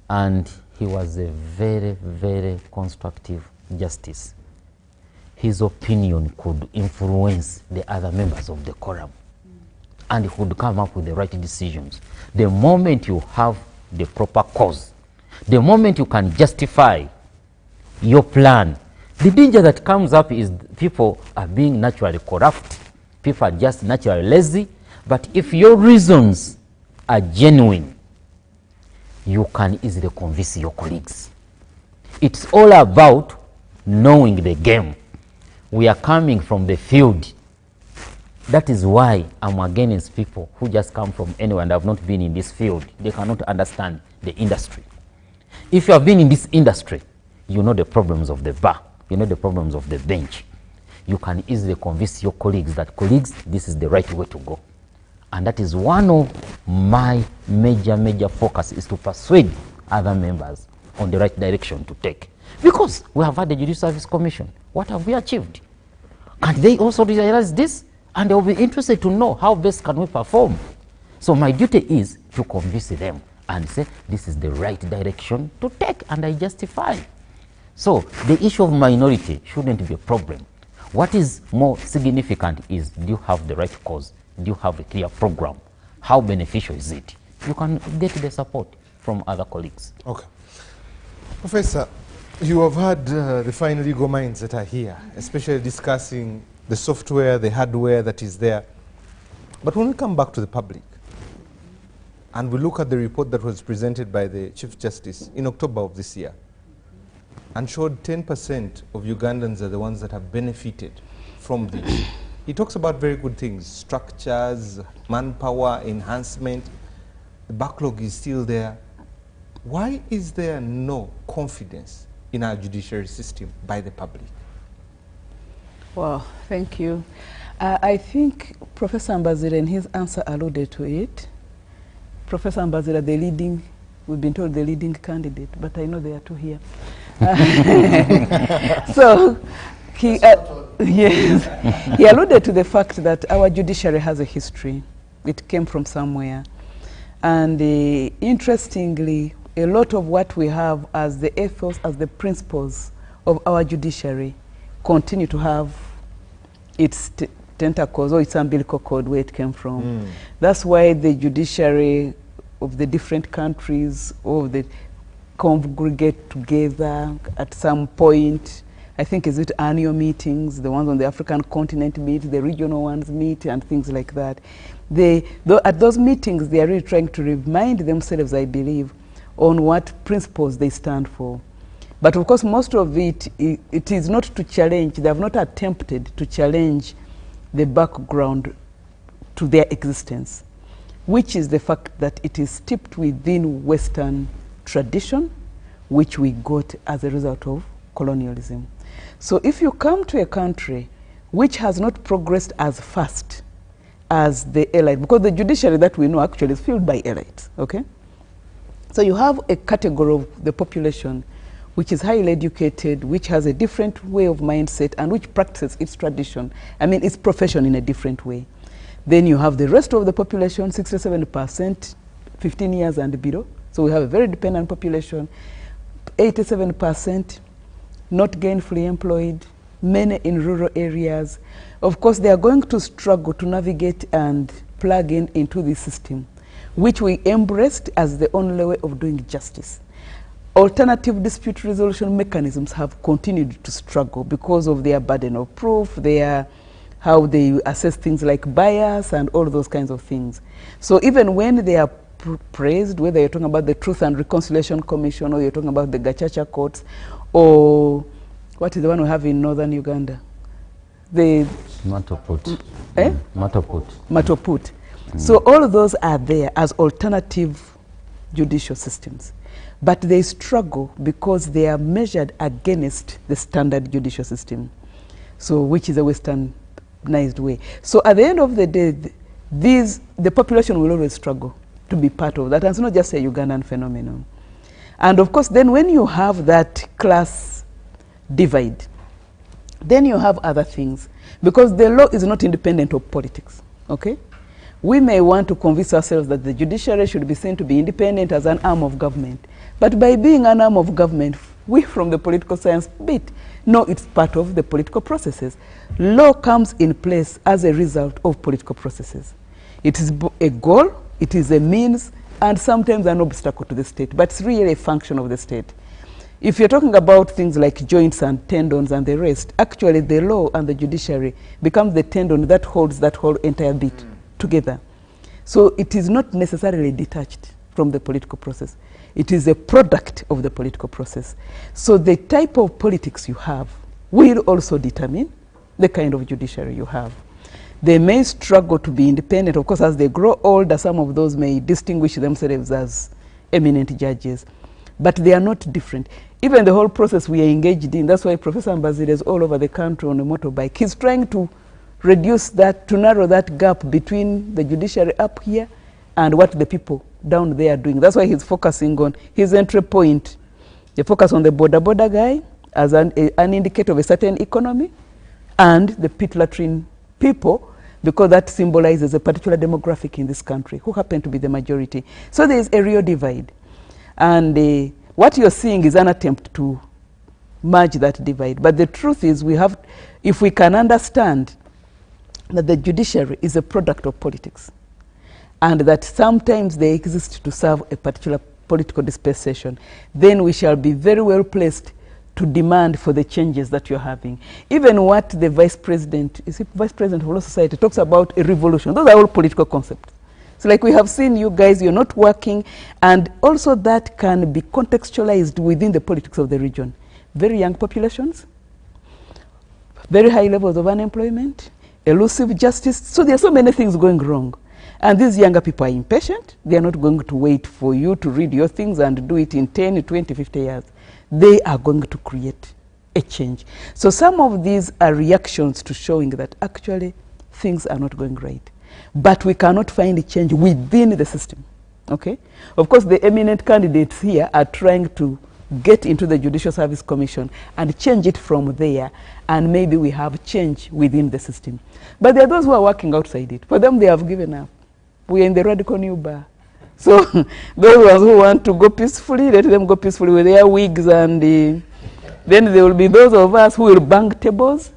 And he was a very, very constructive justice. His opinion could influence the other members of the quorum. And he could come up with the right decisions. The moment you have the proper cause, the moment you can justify your plan, the danger that comes up is people are being naturally corrupt. People are just naturally lazy. But if your reasons are genuine, you can easily convince your colleagues. It's all about knowing the game. We are coming from the field. That is why I'm against people who just come from anywhere and have not been in this field. They cannot understand the industry. If you have been in this industry, you know the problems of the bar. You know the problems of the bench. You can easily convince your colleagues that, colleagues, this is the right way to go. And that is one of my major focus, is to persuade other members on the right direction to take. Because we have had the Judicial Service Commission. What have we achieved? Can they also realize this? And they will be interested to know how best can we perform. So my duty is to convince them and say, this is the right direction to take, and I justify. So the issue of minority shouldn't be a problem. What is more significant is, do you have the right cause? Do you have a clear program? How beneficial is it? You can get the support from other colleagues. Okay. Professor, you have had the fine legal minds that are here, especially discussing the software, the hardware that is there. But when we come back to the public, and we look at the report that was presented by the Chief Justice in October of this year, and showed 10% of Ugandans are the ones that have benefited from this. He talks about very good things, structures, manpower, enhancement. The backlog is still there. Why is there no confidence in our judiciary system by the public? Well, thank you. I think Professor Mbazira in his answer alluded to it. Professor Mbazira, the leading, we've been told the leading candidate, but I know there are two here. So he, yes, he alluded to the fact that our judiciary has a history. It came from somewhere. And interestingly, a lot of what we have as the ethos, as the principles of our judiciary continue to have its tentacles or its umbilical cord where it came from. That's why the judiciary of the different countries, or the congregate together at some point. I think is it annual meetings, the ones on the African continent meet, the regional ones meet, and things like that. At those meetings, they are really trying to remind themselves, I believe, on what principles they stand for. But of course, most of it is not to challenge, they have not attempted to challenge the background to their existence, which is the fact that it is steeped within Western tradition, which we got as a result of colonialism. So if you come to a country which has not progressed as fast as the elite, because the judiciary that we know actually is filled by elites, okay? So you have a category of the population which is highly educated, which has a different way of mindset, and which practices its tradition, I mean its profession in a different way. Then you have the rest of the population, 67%, 15 years and below. So we have a very dependent population, 87% not gainfully employed, many in rural areas. Of course, they are going to struggle to navigate and plug into the system, which we embraced as the only way of doing justice. Alternative dispute resolution mechanisms have continued to struggle because of their burden of proof, how they assess things like bias and all those kinds of things. So even when they are praised, whether you're talking about the Truth and Reconciliation Commission or you're talking about the Gacaca courts, or what is the one we have in northern Uganda? The Matoput. Matoput. Matoput. So all of those are there as alternative judicial systems. But they struggle because they are measured against the standard judicial system, so which is a westernized way. So at the end of the day, the population will always struggle to be part of that. And it's not just a Ugandan phenomenon. And of course, then when you have that class divide, then you have other things, because the law is not independent of politics, okay? We may want to convince ourselves that the judiciary should be seen to be independent as an arm of government. But by being an arm of government, we from the political science bit know it's part of the political processes. Law comes in place as a result of political processes. It is a goal, it is a means, and sometimes an obstacle to the state, but it's really a function of the state. If you're talking about things like joints and tendons and the rest, actually the law and the judiciary becomes the tendon that holds that whole entire bit together. So it is not necessarily detached from the political process. It is a product of the political process. So the type of politics you have will also determine the kind of judiciary you have. They may struggle to be independent. Of course, as they grow older, some of those may distinguish themselves as eminent judges, but they are not different. Even the whole process we are engaged in, that's why Professor Mbazile is all over the country on a motorbike. He's trying to reduce that, to narrow that gap between the judiciary up here and what the people down there are doing. That's why he's focusing on his entry point. They focus on the border guy as an indicator of a certain economy, and the pit latrine people, because that symbolizes a particular demographic in this country who happen to be the majority. So there is a real divide. And what you're seeing is an attempt to merge that divide. But the truth is, if we can understand that the judiciary is a product of politics, and that sometimes they exist to serve a particular political dispensation, then we shall be very well placed to demand for the changes that you're having. Even what the vice president of Law Society talks about, a revolution, those are all political concepts. So like we have seen you guys, you're not working, and also that can be contextualized within the politics of the region. Very young populations, very high levels of unemployment, elusive justice. So there are so many things going wrong. And these younger people are impatient. They are not going to wait for you to read your things and do it in 10, 20, 50 years. They are going to create a change. So some of these are reactions to showing that actually things are not going right. But we cannot find a change within the system, okay? Of course, the eminent candidates here are trying to get into the Judicial Service Commission and change it from there, and maybe we have change within the system. But there are those who are working outside it. For them, they have given up. We are in the radical new bar. So those ones who want to go peacefully, let them go peacefully with their wigs, and then there will be those of us who will bang tables.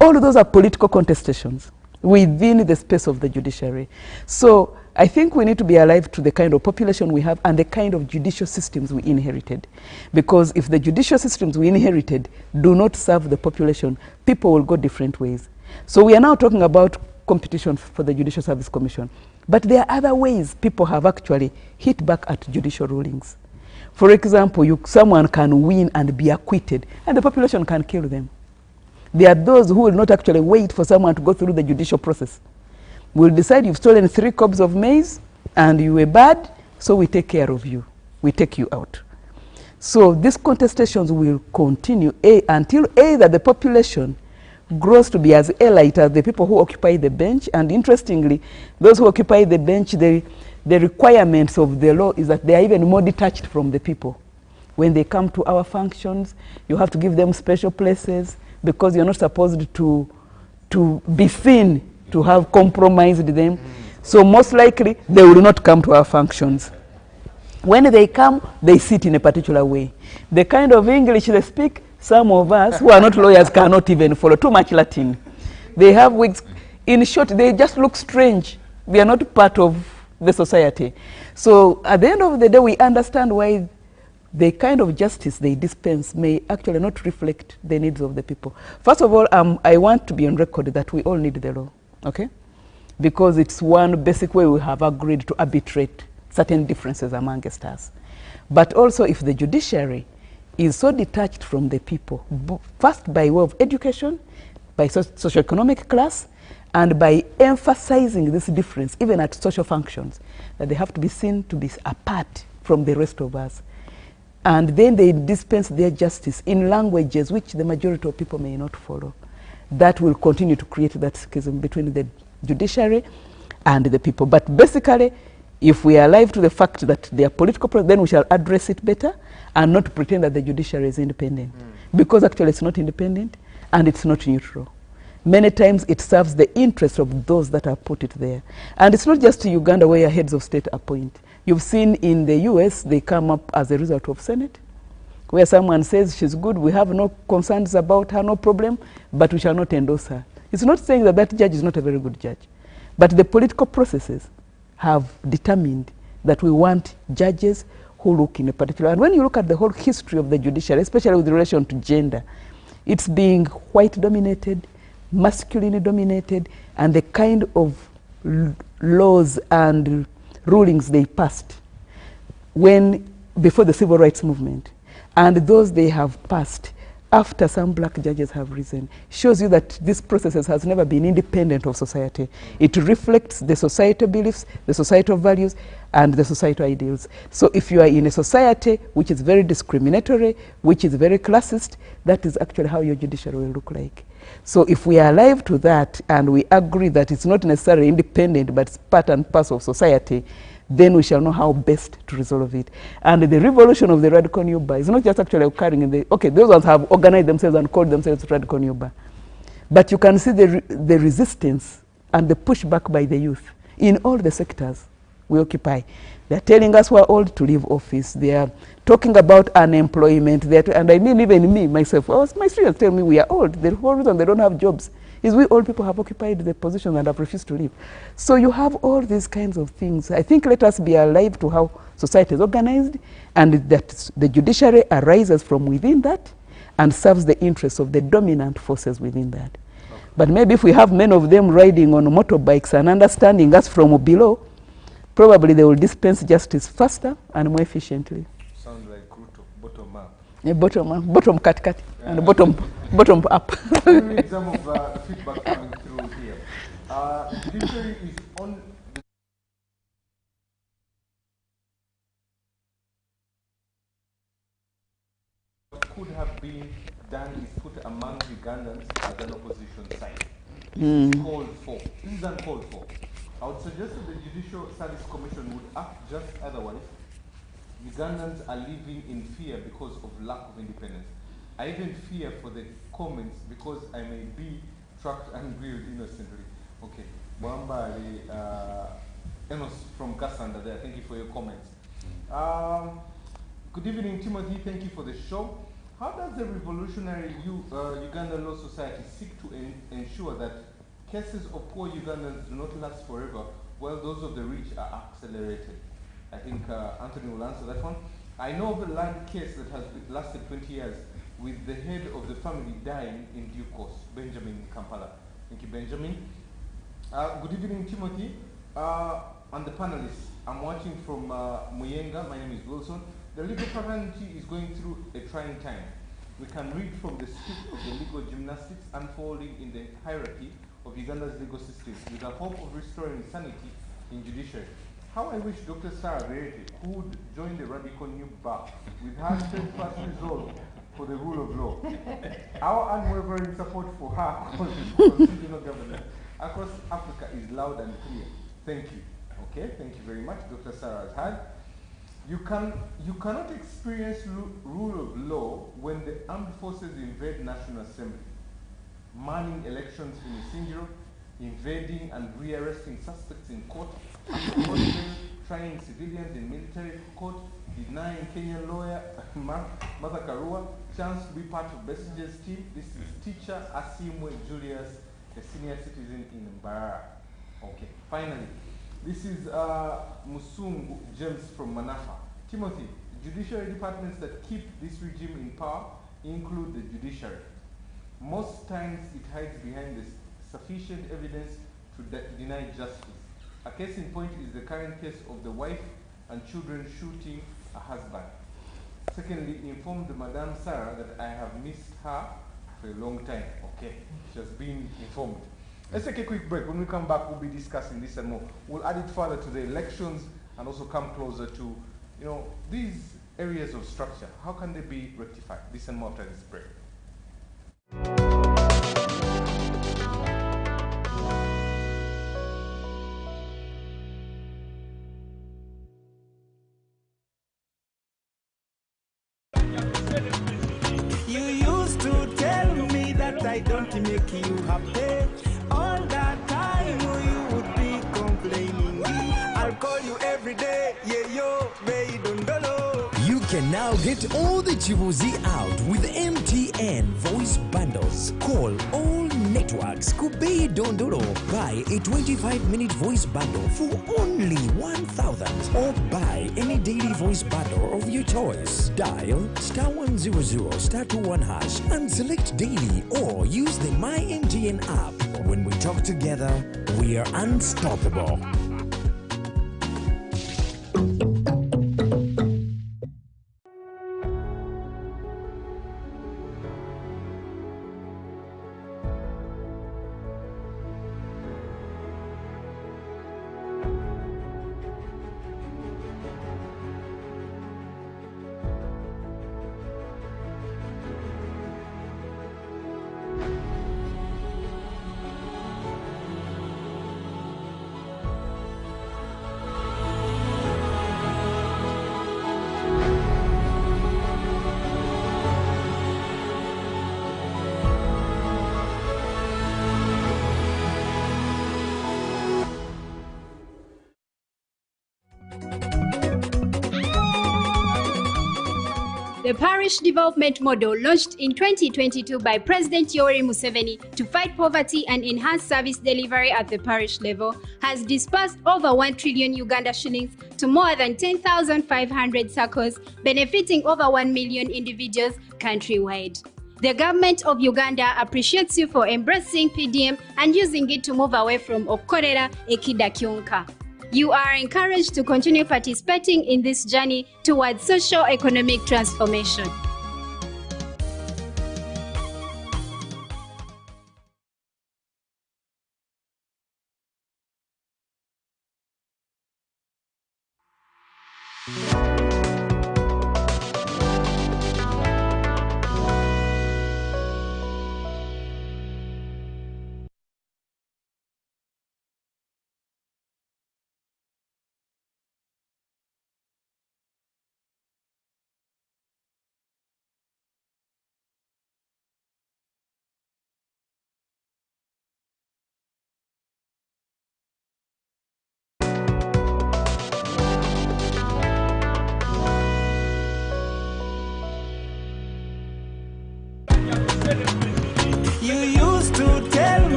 All of those are political contestations. within the space of the judiciary. So I think we need to be alive to the kind of population we have and the kind of judicial systems we inherited. Because if the judicial systems we inherited do not serve the population, people will go different ways. So we are now talking about competition for the Judicial Service Commission. But there are other ways people have actually hit back at judicial rulings. For example, someone can win and be acquitted, and the population can kill them. There are those who will not actually wait for someone to go through the judicial process. We'll decide you've stolen 3 cobs of maize, and you were bad, so we take care of you. We take you out. So these contestations will continue until either the population grows to be as elite as the people who occupy the bench. And interestingly, those who occupy the bench, the requirements of the law is that they are even more detached from the people. When they come to our functions, you have to give them special places because you're not supposed to be seen to have compromised them. So most likely, they will not come to our functions. When they come, they sit in a particular way. The kind of English they speak, some of us who are not lawyers cannot even follow. Too much Latin. They have wigs. In short, they just look strange. They are not part of the society. So at the end of the day, we understand why the kind of justice they dispense may actually not reflect the needs of the people. First of all, I want to be on record that we all need the law, okay? Because it's one basic way we have agreed to arbitrate certain differences amongst us. But also if the judiciary is so detached from the people, first by way of education, by socioeconomic class, and by emphasizing this difference, even at social functions, that they have to be seen to be apart from the rest of us. And then they dispense their justice in languages which the majority of people may not follow. That will continue to create that schism between the judiciary and the people. But basically, if we are alive to the fact that they are political, then we shall address it better and not pretend that the judiciary is independent. Because actually it's not independent and it's not neutral. Many times it serves the interest of those that have put it there. And it's not just Uganda where heads of state appoint. You've seen in the US, they come up as a result of Senate, where someone says she's good, we have no concerns about her, no problem, but we shall not endorse her. It's not saying that that judge is not a very good judge. But the political processes have determined that we want judges who look in a particular. And when you look at the whole history of the judiciary, especially with relation to gender, it's being white dominated, masculine dominated, and the kind of laws and rulings they passed before the civil rights movement, and those they have passed after some black judges have risen, shows you that this process has never been independent of society. It reflects the societal beliefs, the societal values, and the societal ideals. So if you are in a society which is very discriminatory, which is very classist, that is actually how your judiciary will look like. So if we are alive to that and we agree that it's not necessarily independent but it's part and parcel of society, then we shall know how best to resolve it. And the revolution of the radical new bar is not just actually occurring in the, okay, those ones have organized themselves and called themselves radical new bar. But you can see the resistance and the pushback by the youth in all the sectors we occupy. They're telling us we're old to leave office. They are talking about unemployment. And I mean, even me, myself, my students tell me we are old. The whole reason they don't have jobs is we old people have occupied the positions and have refused to leave. So you have all these kinds of things. I think let us be alive to how society is organized and that the judiciary arises from within that and serves the interests of the dominant forces within that. Okay. But maybe if we have many of them riding on motorbikes and understanding us from below, probably they will dispense justice faster and more efficiently. Sounds like bottom up. Yeah, bottom cut, and bottom up. Let me read some of feedback coming through here. Judiciary is on. What could have been done is put among Ugandans as an opposition side. This is called for. This is uncalled for. I would suggest that the Judicial Service Commission would act just otherwise. Ugandans are living in fear because of lack of independence. I even fear for the comments because I may be tracked and grilled innocently. Okay. Mwambali, Enos from Kasanda there, thank you for your comments. Good evening, Timothy, thank you for the show. How does the revolutionary Uganda Law Society seek to ensure that cases of poor Ugandans do not last forever, while those of the rich are accelerated. I think Anthony will answer that one. I know of a land case that has lasted 20 years with the head of the family dying in due course. Benjamin Kampala. Thank you, Benjamin. Good evening, Timothy, and the panelists. I'm watching from Muyenga. My name is Wilson. The legal fraternity is going through a trying time. We can read from the script of the legal gymnastics unfolding in the hierarchy of Uganda's legal system with the hope of restoring sanity in judiciary. How I wish Dr. Sarah Verete could join the radical new bar with her steadfast resolve for the rule of law. Our unwavering support for her constitutional government across Africa is loud and clear. Thank you. Okay, thank you very much. Dr. Sarah has had. You cannot experience rule of law when the armed forces invade National Assembly, manning elections in Isingiro, invading and rearresting suspects in court, trying civilians in military court, denying Kenyan lawyer Martha Karua chance to be part of Besige's team. This is teacher Asimwe Julius, a senior citizen in Mbarara. Okay, finally, this is Musungu James from Manafa. Timothy, judiciary departments that keep this regime in power include the judiciary. Most times it hides behind this sufficient evidence to deny justice. A case in point is the current case of the wife and children shooting a husband. Secondly, informed Madame Sarah that I have missed her for a long time. Okay, she has been informed. Let's take a quick break. When we come back, we'll be discussing this and more. We'll add it further to the elections and also come closer to, these areas of structure. How can they be rectified? This and more after this break. You used to tell me that I don't make you happy. All that time you would be complaining. I'll call you every day, yeah, yo, baby, don't know. You can now get all the Chibuzi out with MTN voice bundles. Call all networks Kubei Dondoro. Buy a 25-minute voice bundle for only 1,000 or buy any daily voice bundle of your choice. Dial *100 *21 hash and select daily or use the My MTN app. When we talk together, we are unstoppable. The parish development model launched in 2022 by President Yoweri Museveni to fight poverty and enhance service delivery at the parish level has disbursed over 1 trillion Uganda shillings to more than 10,500 circles, benefiting over 1 million individuals countrywide. The government of Uganda appreciates you for embracing PDM and using it to move away from Okorera Ekida Kyonka. You are encouraged to continue participating in this journey towards socio-economic transformation.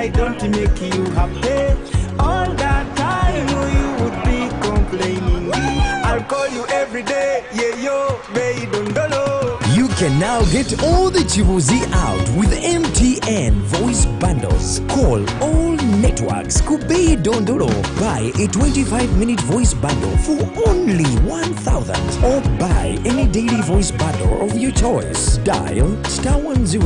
I don't make you happy. All that time you would be complaining. I'll call you every day, yeah yo, baby dondolo. You can now get all the Chibuzi out with MTN voice bundles. Call all networks Kubei Dondoro. Buy a 25-minute voice bundle for only 1,000 or buy any daily voice bundle of your choice. Dial *100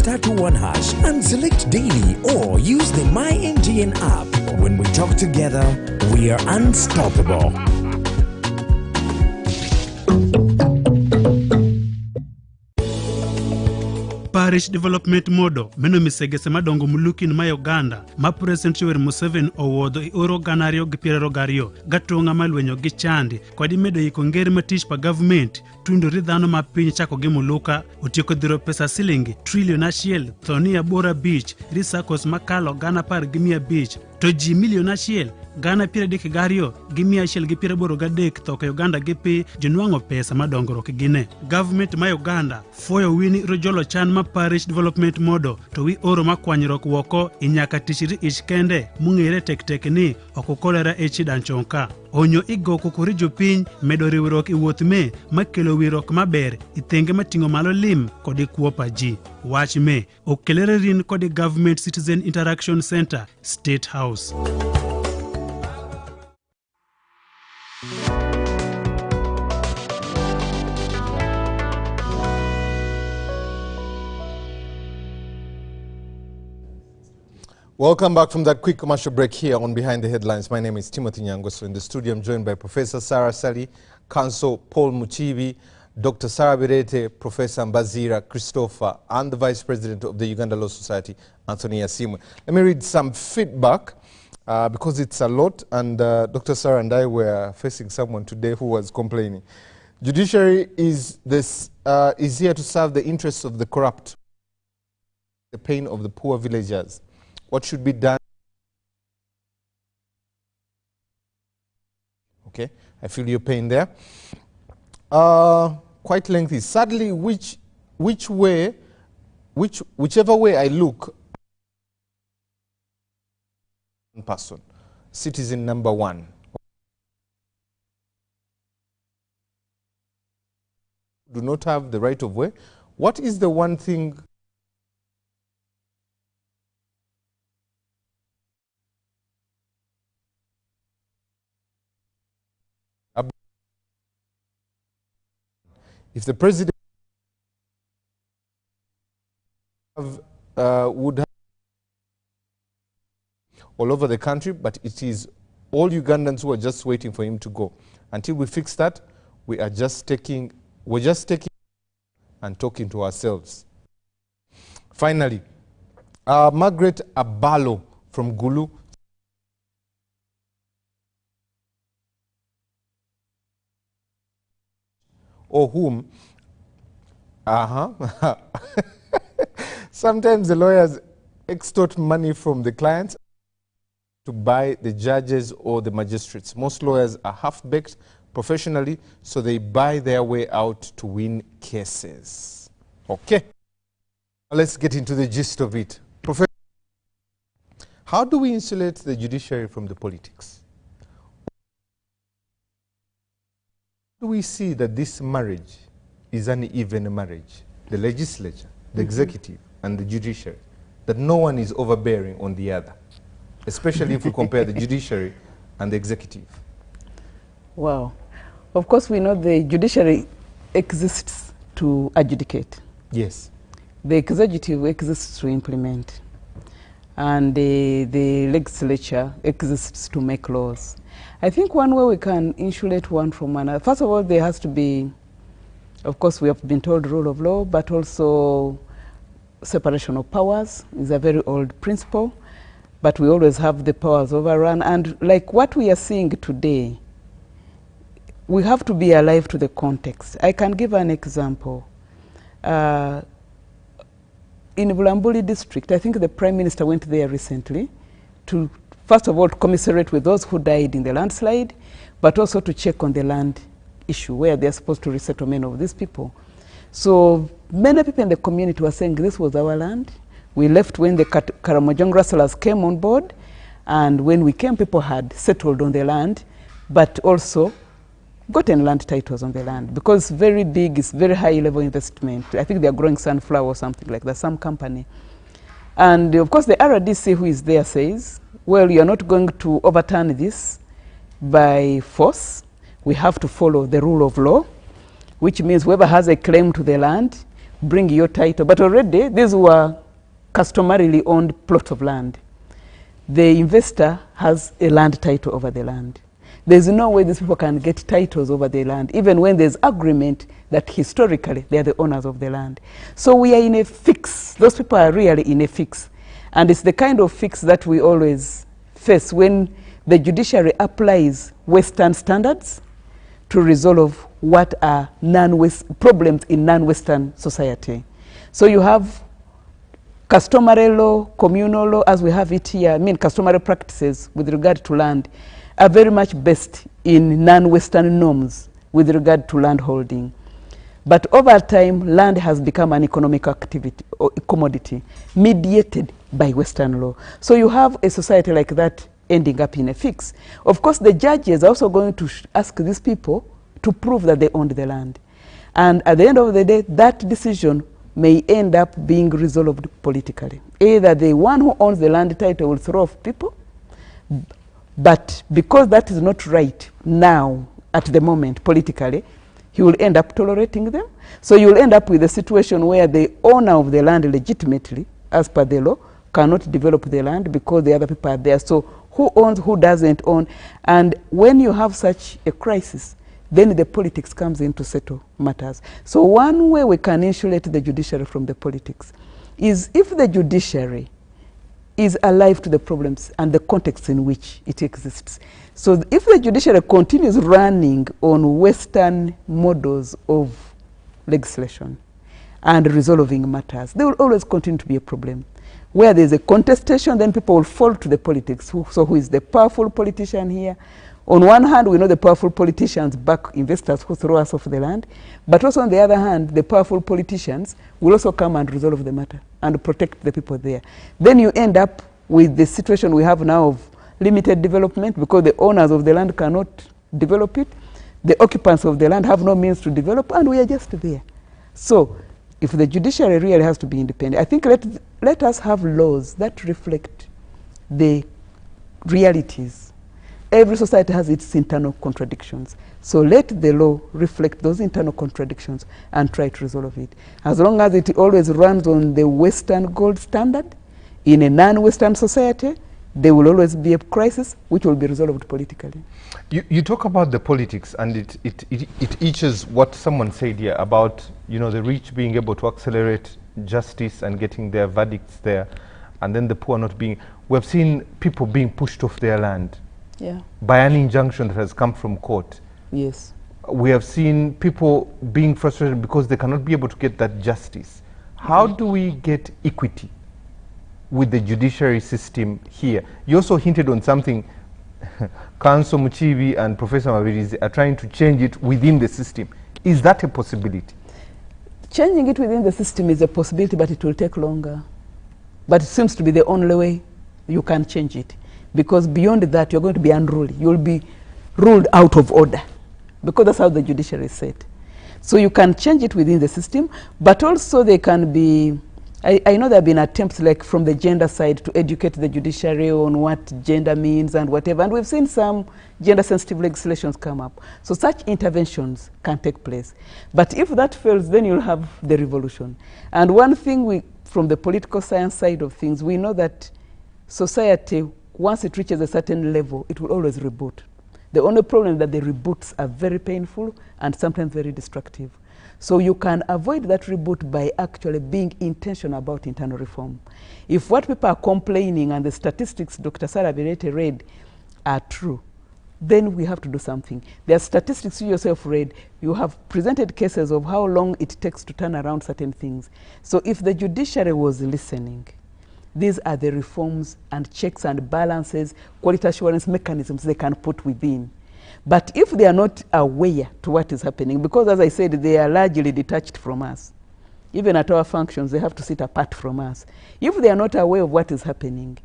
*21 hash and select daily or use the My MTN app. When we talk together, we are unstoppable. Parish Development Model meno misegese madongo mulukin ma Uganda ma President Yoweri Museveni owuodho I oro gana ariyo gi piero gariyo gatonga malwenyo gi chandi kod imedo iko ngere matich pa government tundori dhano ma piny chako gi muluka otieko dhiro pesa silingi trillion achiel thoni abora beach risakos makalo gana par gi mia beach to ji milion achiel gana piero adek gariyo gi mia achiel gi piero aboro gadek thok Uganda gi pi jonwang'o pesa madongruok gine. Government ma Uganda foyo wini rojolo chan ma Parish Development Model to wi oro makwanyruok woko inyaka tichiri ich kende mung'ere tek ni okokolera e chidanchonka. Onyo igo kokori jopiny medo riwruok I wuoth me makelo wirok maber ithenge mating'o malo lim kod ikuopa ji. Wach me okelere rin kod Government Citizen Interaction Center, State House. Welcome back from that quick commercial break here on Behind the Headlines. My name is Timothy Nyangweso. In the studio, I'm joined by Professor Sarah Sali, Counsel Paul Muchibi, Dr. Sarah Birete, Professor Mbazira Christopher, and the Vice President of the Uganda Law Society, Anthony Asimwe. Let me read some feedback because it's a lot, and Dr. Sarah and I were facing someone today who was complaining. Judiciary is here to serve the interests of the corrupt, the pain of the poor villagers. What should be done? Okay, I feel your pain there. Quite lengthy. Sadly, whichever way I look, one person, citizen number one, do not have the right of way. What is the one thing? If the president would have all over the country, but it is all Ugandans who are just waiting for him to go. Until we fix that, we're just taking and talking to ourselves. Finally, Margaret Abalo from Gulu. Or whom, sometimes the lawyers extort money from the clients to buy the judges or the magistrates. Most lawyers are half-baked professionally, so they buy their way out to win cases. Okay, let's get into the gist of it. Professor, how do we insulate the judiciary from the politics? Do we see that this marriage is an even marriage? The legislature, the executive, and the judiciary, that no one is overbearing on the other, especially if we compare the judiciary and the executive. Wow. Of course, we know the judiciary exists to adjudicate. Yes. The executive exists to implement. And the legislature exists to make laws. I think one way we can insulate one from another, first of all, there has to be, of course, we have been told rule of law, but also separation of powers is a very old principle, but we always have the powers overrun. And like what we are seeing today, we have to be alive to the context. I can give an example. In Bulambuli district, I think the Prime Minister went there recently to, first of all, to commiserate with those who died in the landslide, but also to check on the land issue where they're supposed to resettle many of these people. So many people in the community were saying this was our land, We left when the Karamojong rustlers came on board, and when we came, people had settled on the land, but also gotten land titles on the land, because very big, it's very high level investment. I think they are growing sunflower or something like that, some company. And of course the RDC who is there says, well, you are not going to overturn this by force. We have to follow the rule of law, which means whoever has a claim to the land, bring your title. But already these were customarily owned plots of land. The investor has a land title over the land. There's no way these people can get titles over the land, even when there's agreement that historically they are the owners of the land. So we are in a fix. Those people are really in a fix. And it's the kind of fix that we always face when the judiciary applies Western standards to resolve what are problems in non-Western society. So you have customary law, communal law, as we have it here. I mean, customary practices with regard to land are very much based in non-Western norms with regard to land holding. But over time, land has become an economic activity or commodity mediated by Western law. So you have a society like that ending up in a fix. Of course, the judges are also going to ask these people to prove that they owned the land. And at the end of the day, that decision may end up being resolved politically. Either the one who owns the land title will throw off people, but because that is not right now, at the moment, politically, he will end up tolerating them. So you will end up with a situation where the owner of the land legitimately, as per the law, cannot develop the land because the other people are there. So who owns, who doesn't own? And when you have such a crisis, then the politics comes in to settle matters. So one way we can insulate the judiciary from the politics is if the judiciary is alive to the problems and the context in which it exists. So if the judiciary continues running on Western models of legislation and resolving matters, there will always continue to be a problem. Where there's a contestation, then people will fall to the politics. So who is the powerful politician here? On one hand, we know the powerful politicians back investors who throw us off the land, but also on the other hand, the powerful politicians will also come and resolve the matter and protect the people there. Then you end up with the situation we have now of limited development because the owners of the land cannot develop it. The occupants of the land have no means to develop, and we are just there. So if the judiciary really has to be independent, I think let us have laws that reflect the realities. Every society has its internal contradictions. So let the law reflect those internal contradictions and try to resolve it. As long as it always runs on the Western gold standard, in a non-Western society, there will always be a crisis which will be resolved politically. You talk about the politics, and it eaches what someone said here about, you know, the rich being able to accelerate justice and getting their verdicts there, and then the poor not being. We have seen people being pushed off their land. Yeah. By an injunction that has come from court. Yes. We have seen people being frustrated because they cannot be able to get that justice. How do we get equity with the judiciary system here? You also hinted on something. Council Muchibi and Professor Mabirizi are trying to change it within the system. Is that a possibility? Changing it within the system is a possibility, but it will take longer. But it seems to be the only way you can change it. Because beyond that, you're going to be unruly. You'll be ruled out of order. Because that's how the judiciary is set. So you can change it within the system, but also there can be, I know there have been attempts like from the gender side to educate the judiciary on what gender means and whatever. And we've seen some gender-sensitive legislations come up. So such interventions can take place. But if that fails, then you'll have the revolution. And one thing from the political science side of things, we know that society, once it reaches a certain level, it will always reboot. The only problem is that the reboots are very painful and sometimes very destructive. So you can avoid that reboot by actually being intentional about internal reform. If what people are complaining and the statistics Dr. Sarah Birete read are true, then we have to do something. There are statistics you yourself read. You have presented cases of how long it takes to turn around certain things. So if the judiciary was listening, these are the reforms and checks and balances, quality assurance mechanisms they can put within. But if they are not aware to what is happening, because as I said, they are largely detached from us. Even at our functions, they have to sit apart from us. If they are not aware of what is happening,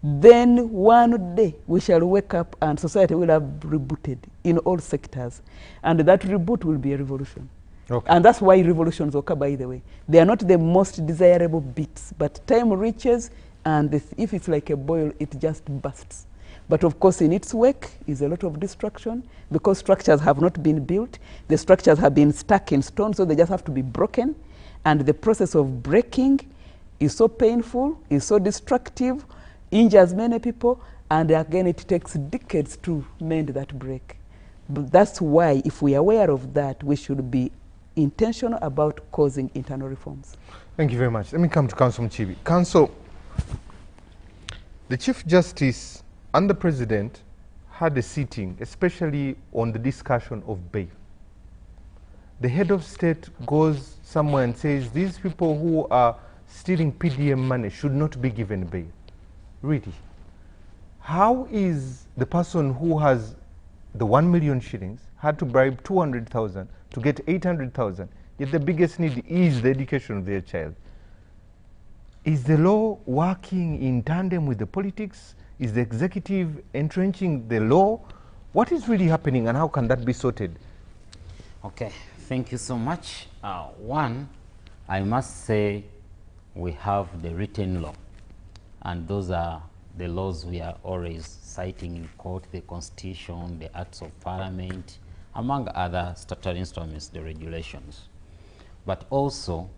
then one day we shall wake up and society will have rebooted in all sectors. And that reboot will be a revolution. Okay. And that's why revolutions occur, by the way. They are not the most desirable bits, but time reaches, and if it's like a boil, it just bursts. But of course, in its wake is a lot of destruction, because structures have not been built. The structures have been stuck in stone, so they just have to be broken. And the process of breaking is so painful, is so destructive, injures many people, and again, it takes decades to mend that break. But that's why, if we are aware of that, we should be intentional about causing internal reforms. Thank you very much. Let me come to Council Mchibi. Council, the Chief Justice and the President had a sitting, especially on the discussion of bail. The head of state goes somewhere and says these people who are stealing PDM money should not be given bail. Really? How is the person who has the 1 million shillings had to bribe 200,000 to get 800,000, yet the biggest need is the education of their child? Is the law working in tandem with the politics? Is the executive entrenching the law? What is really happening, and how can that be sorted? Okay, thank you so much. One, I must say we have the written law, and those are the laws we are always citing in court: the Constitution, the Acts of Parliament, among other statutory instruments, the regulations. But also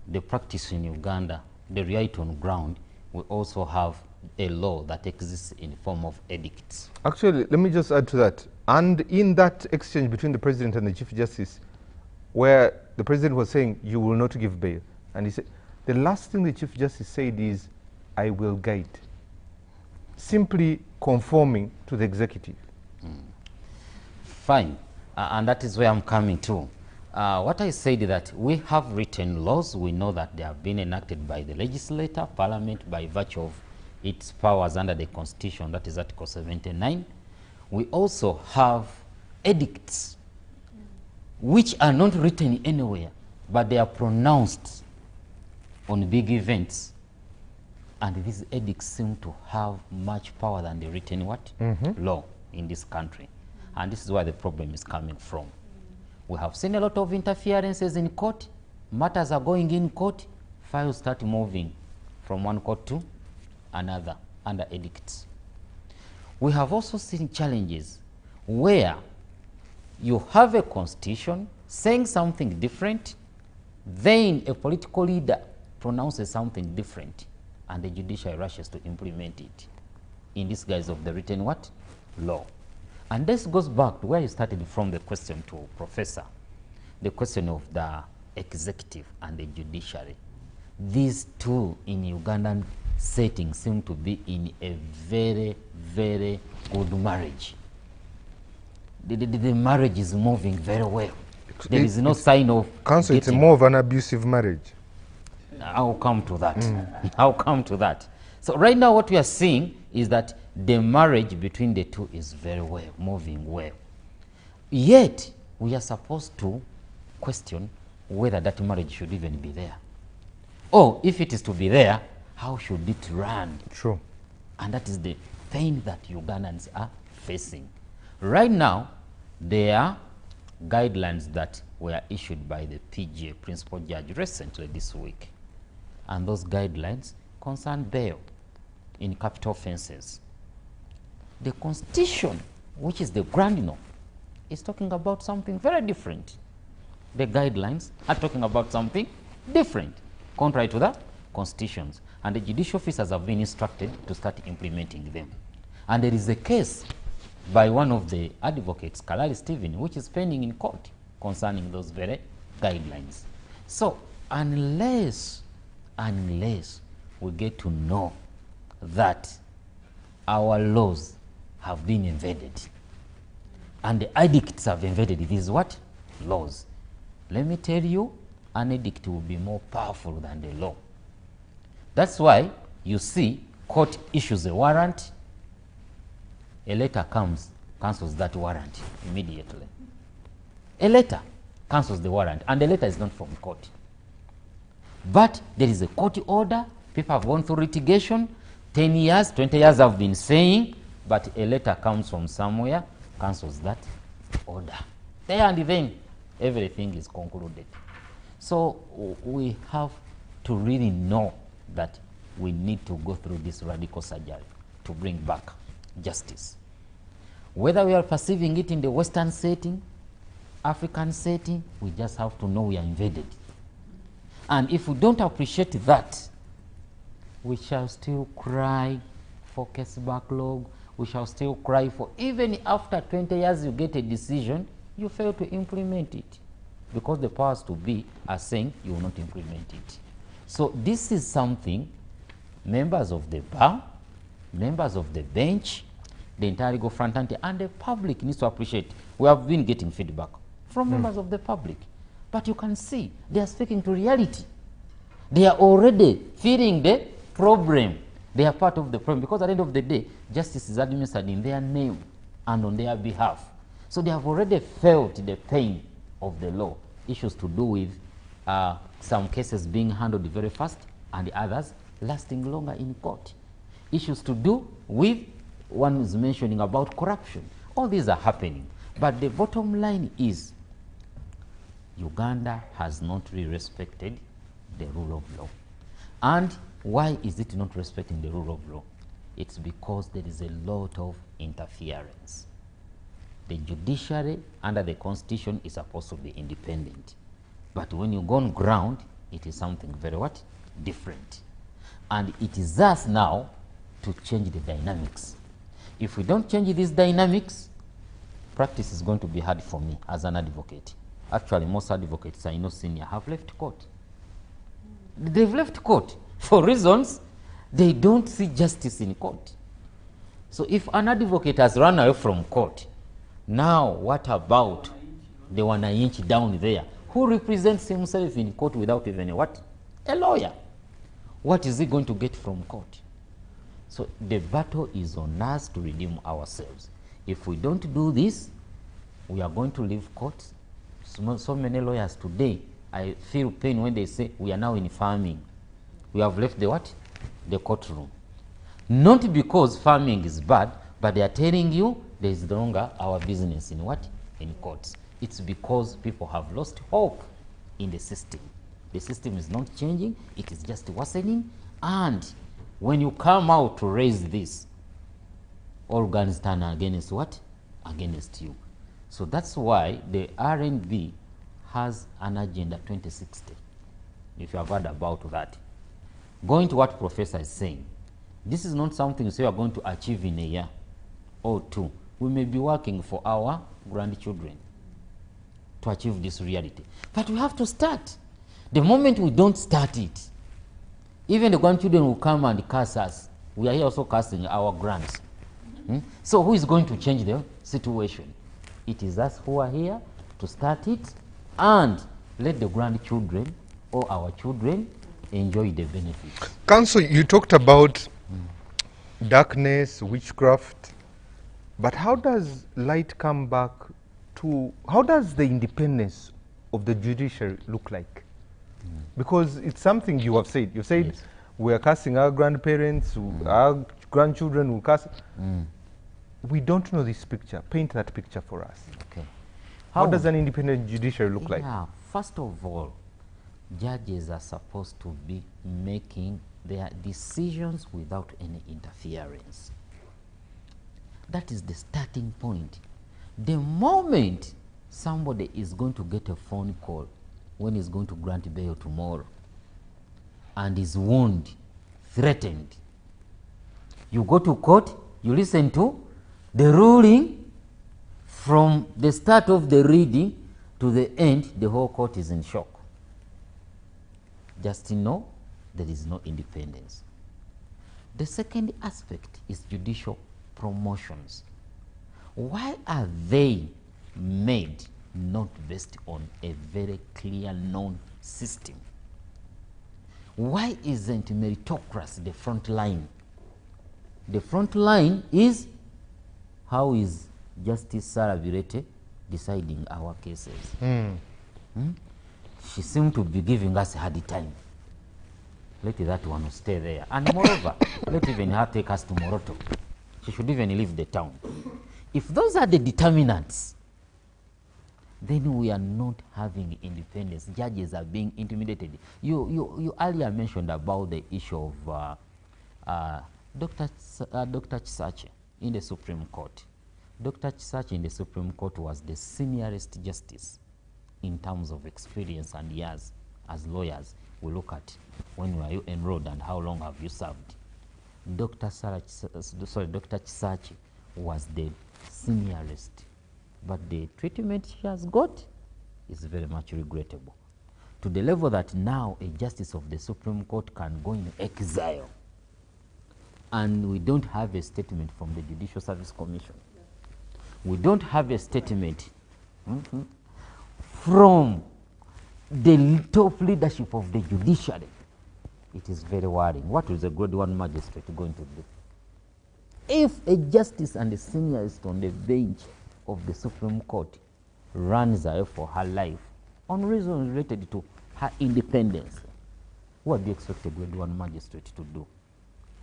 the practice in Uganda, the reality on ground, we also have a law that exists in the form of edicts. Actually, let me just add to that. And in that exchange between the President and the Chief Justice, where the President was saying, you will not give bail, and he said, the last thing the Chief Justice said is, I will guide, simply conforming to the executive. Fine, and that is where I'm coming to. What I said is that we have written laws. We know that they have been enacted by the legislature, Parliament, by virtue of its powers under the Constitution, that is Article 79. We also have edicts, which are not written anywhere, but they are pronounced on big events. And these edicts seem to have much power than the written what? Law in this country. And this is where the problem is coming from. We have seen a lot of interferences in court. Matters are going in court. Files start moving from one court to another under edicts. We have also seen challenges where you have a constitution saying something different, then a political leader pronounces something different, and the judiciary rushes to implement it in this guise of the written what? Law. And this goes back to where you started from, the question to Professor, the question of the executive and the judiciary. These two in Ugandan setting seem to be in a very, very good marriage. The marriage is moving very well. There is no sign of Council, it's more of an abusive marriage. I'll come to that. I'll come to that. So right now what we are seeing is that the marriage between the two is very well, moving well. Yet, we are supposed to question whether that marriage should even be there. Or if it is to be there, how should it run? True. And that is the pain that Ugandans are facing. Right now, there are guidelines that were issued by the PGA, Principal Judge, recently this week. And those guidelines concern bail in capital offenses. The Constitution, which is the grand law, is talking about something very different. The guidelines are talking about something different, contrary to the constitutions. And the judicial officers have been instructed to start implementing them. And there is a case by one of the advocates, Kalali Stephen, which is pending in court concerning those very guidelines. So unless we get to know that our laws have been invaded and the edicts have invaded these what? Laws. Let me tell you, an edict will be more powerful than the law. That's why you see court issues a warrant, a letter comes, cancels that warrant immediately. A letter cancels the warrant, and the letter is not from court. But there is a court order, people have gone through litigation, 10 years, 20 years have been saying, but a letter comes from somewhere, cancels that order. There and then, everything is concluded. So we have to really know that we need to go through this radical surgery to bring back justice. Whether we are perceiving it in the Western setting, African setting, we just have to know we are invaded. And if we don't appreciate that, we shall still cry for case backlog, we shall still cry for, even after 20 years you get a decision, you fail to implement it. Because the powers to be are saying you will not implement it. So this is something members of the bar, members of the bench, the entire legal fraternity, and the public needs to appreciate. We have been getting feedback from members of the public. But you can see they are speaking to reality. They are already feeling the problem. They are part of the problem, because at the end of the day, justice is administered in their name and on their behalf. So they have already felt the pain of the law. Issues to do with some cases being handled very fast and the others lasting longer in court. Issues to do with, one is mentioning about corruption. All these are happening. But the bottom line is, Uganda has not really respected the rule of law. And why is it not respecting the rule of law? It's because there is a lot of interference. The judiciary under the constitution is supposed to be independent. But when you go on ground, it is something very what? Different. And it is us now to change the dynamics. If we don't change these dynamics, practice is going to be hard for me as an advocate. Actually, most advocates I know senior have left court. They've left court for reasons they don't see justice in court. So if an advocate has run away from court, now what about the 1 inch down there who represents himself in court without even a what? A lawyer. What is he going to get from court? So the battle is on us to redeem ourselves. If we don't do this, we are going to leave court. So many lawyers today, I feel pain when they say we are now in farming. We have left the what? The courtroom. Not because farming is bad, but they are telling you there is no longer our business in what? In courts. It's because people have lost hope in the system. The system is not changing, it is just worsening. And when you come out to raise this, organs turn against what? Against you. So that's why the RNB has an agenda 2060, if you have heard about that. Going to what Professor is saying, this is not something you say you are going to achieve in a year or two. We may be working for our grandchildren to achieve this reality. But we have to start. The moment we don't start it, even the grandchildren will come and curse us. We are here also cursing our grands. So who is going to change the situation? It is us who are here to start it and let the grandchildren or our children enjoy the benefits. Counsel, you talked about darkness, witchcraft, but how does light come back to, how does the independence of the judiciary look like? Because it's something you have said. You said yes. We are casting our grandparents, our grandchildren will cast. We don't know this picture. Paint that picture for us. Okay. How does an independent judiciary look like? First of all, judges are supposed to be making their decisions without any interference. That is the starting point. The moment somebody is going to get a phone call when he's going to grant bail tomorrow and is wounded, threatened, you go to court, you listen to the ruling from the start of the reading to the end, the whole court is in shock. Just to know there is no independence. The second aspect is judicial promotions. Why are they made not based on a very clear known system? Why isn't meritocracy the front line? The front line is how is Justice Sarah Virete deciding our cases? She seemed to be giving us a hard time. let that one stay there. And moreover, let even her take us to Moroto. She should even leave the town. If those are the determinants, then we are not having independence. Judges are being intimidated. You earlier mentioned about the issue of Dr. Chisache in the Supreme Court. Dr. Chisache in the Supreme Court was the seniorest justice in terms of experience and years. As lawyers, we look at when were you enrolled and how long have you served. Dr. Chisache was the seniorest, but the treatment she has got is very much regrettable, to the level that now a justice of the Supreme Court can go in exile, and we don't have a statement from the Judicial Service Commission. We don't have a statement from the top leadership of the judiciary. It is very worrying. What is a grade 1 magistrate going to do? If a justice and a seniorist on the bench of the Supreme Court runs away for her life on reasons related to her independence, what do you expect a grade 1 magistrate to do?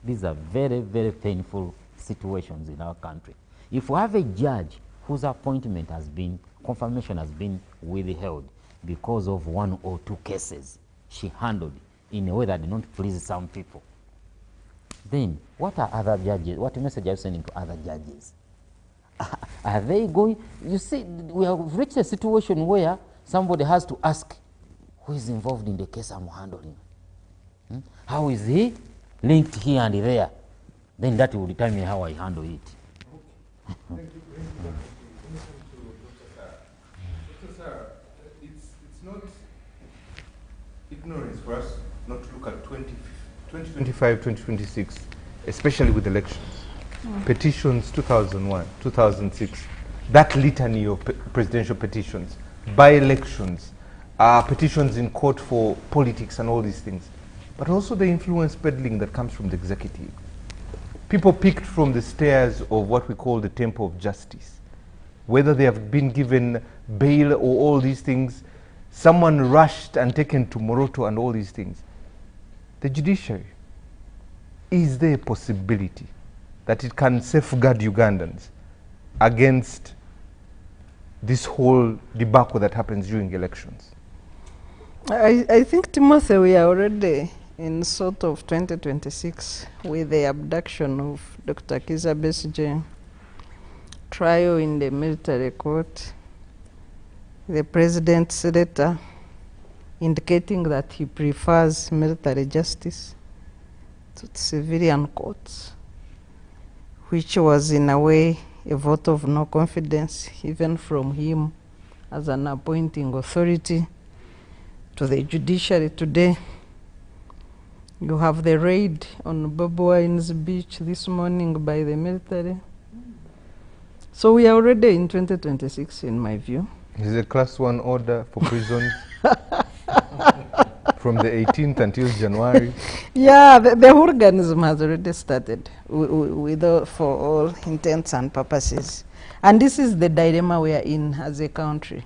These are very, very painful situations in our country. If we have a judge whose appointment has been, confirmation has been withheld because of 1 or 2 cases she handled in a way that did not please some people, then what are other judges, what message are you sending to other judges? Are they going, you see, we have reached a situation where somebody has to ask, who is involved in the case I'm handling? How is he linked here and there? Then that will determine how I handle it. Okay. Thank you. Listen to Dr. Sarah. Dr. Sarah, it's not ignorance for us not to look at 2025, 2026, especially with elections. Petitions 2001, 2006, that litany of presidential petitions, by-elections, petitions in court for politics and all these things, but also the influence peddling that comes from the executive. People picked from the stairs of what we call the temple of justice, whether they have been given bail or all these things, someone rushed and taken to Moroto and all these things. The judiciary, is there a possibility that it can safeguard Ugandans against this whole debacle that happens during elections? I think, Timothy, we are already in sort of 2026 with the abduction of Dr. Kizza Besigye, trial in the military court, the president's letter indicating that he prefers military justice to civilian courts, which was in a way a vote of no confidence even from him as an appointing authority to the judiciary today. You have the raid on Bobi Wine's beach this morning by the military. So we are already in 2026 in my view. Is a class 1 order for prisons from the 18th until January? Yeah, the organism has already started for all intents and purposes. And this is the dilemma we are in as a country.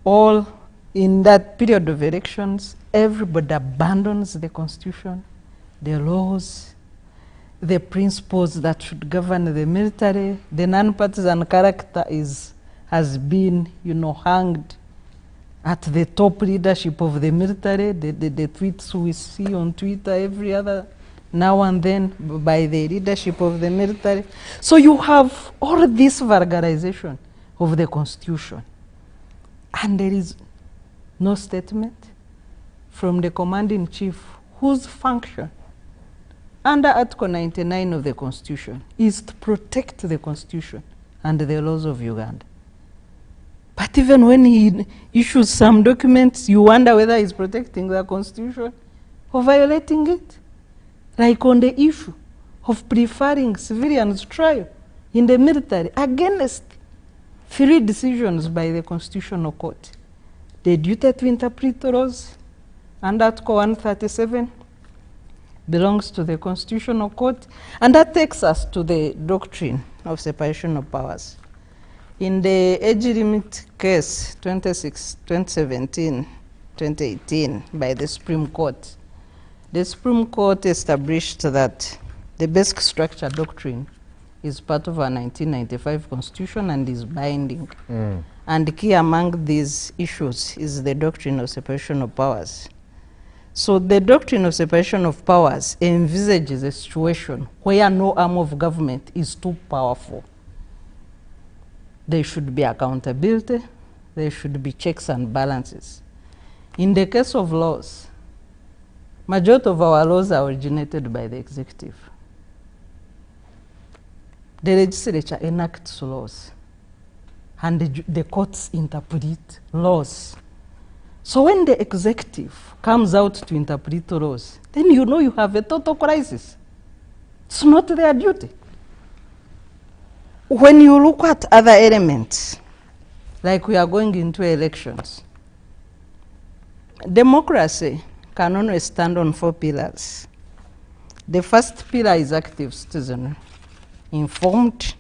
All in that period of elections, everybody abandons the constitution, the laws, the principles that should govern the military. The non-partisan character has been, hanged at the top leadership of the military. The tweets we see on Twitter every other now and then by the leadership of the military. So you have all this vulgarization of the constitution, and there is no statement from the commanding chief whose function under Article 99 of the Constitution is to protect the Constitution and the laws of Uganda. But even when he issues some documents, you wonder whether he's protecting the Constitution or violating it. Like on the issue of preferring civilians' trial in the military against 3 decisions by the Constitutional Court. The duty to interpret laws under Article 137 belongs to the Constitutional Court, and that takes us to the doctrine of separation of powers. In the age limit case 2017-2018 by the Supreme Court, The Supreme Court established that the basic structure doctrine is part of our 1995 Constitution and is binding. And key among these issues is the doctrine of separation of powers. So the doctrine of separation of powers envisages a situation where no arm of government is too powerful. There should be accountability, there should be checks and balances. In the case of laws, majority of our laws are originated by the executive. The legislature enacts laws, and the courts interpret laws. So when the executive comes out to interpret laws, then you know you have a total crisis. It's not their duty. When you look at other elements, like we are going into elections, democracy can only stand on 4 pillars. The first pillar is active citizenry, informed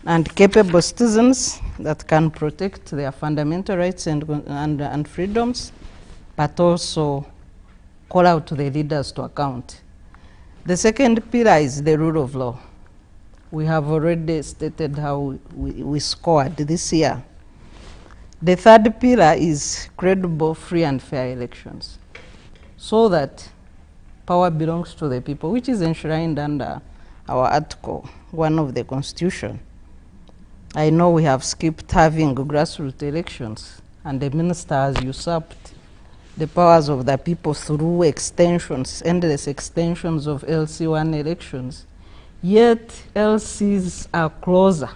and capable citizens that can protect their fundamental rights and freedoms, but also call out the leaders to account. The second pillar is the rule of law. We have already stated how we scored this year. The third pillar is credible, free and fair elections, so that power belongs to the people, which is enshrined under our Article 1 of the Constitution. I know we have skipped having grassroots elections, and the minister has usurped the powers of the people through extensions, endless extensions of LC1 elections. Yet LCs are closer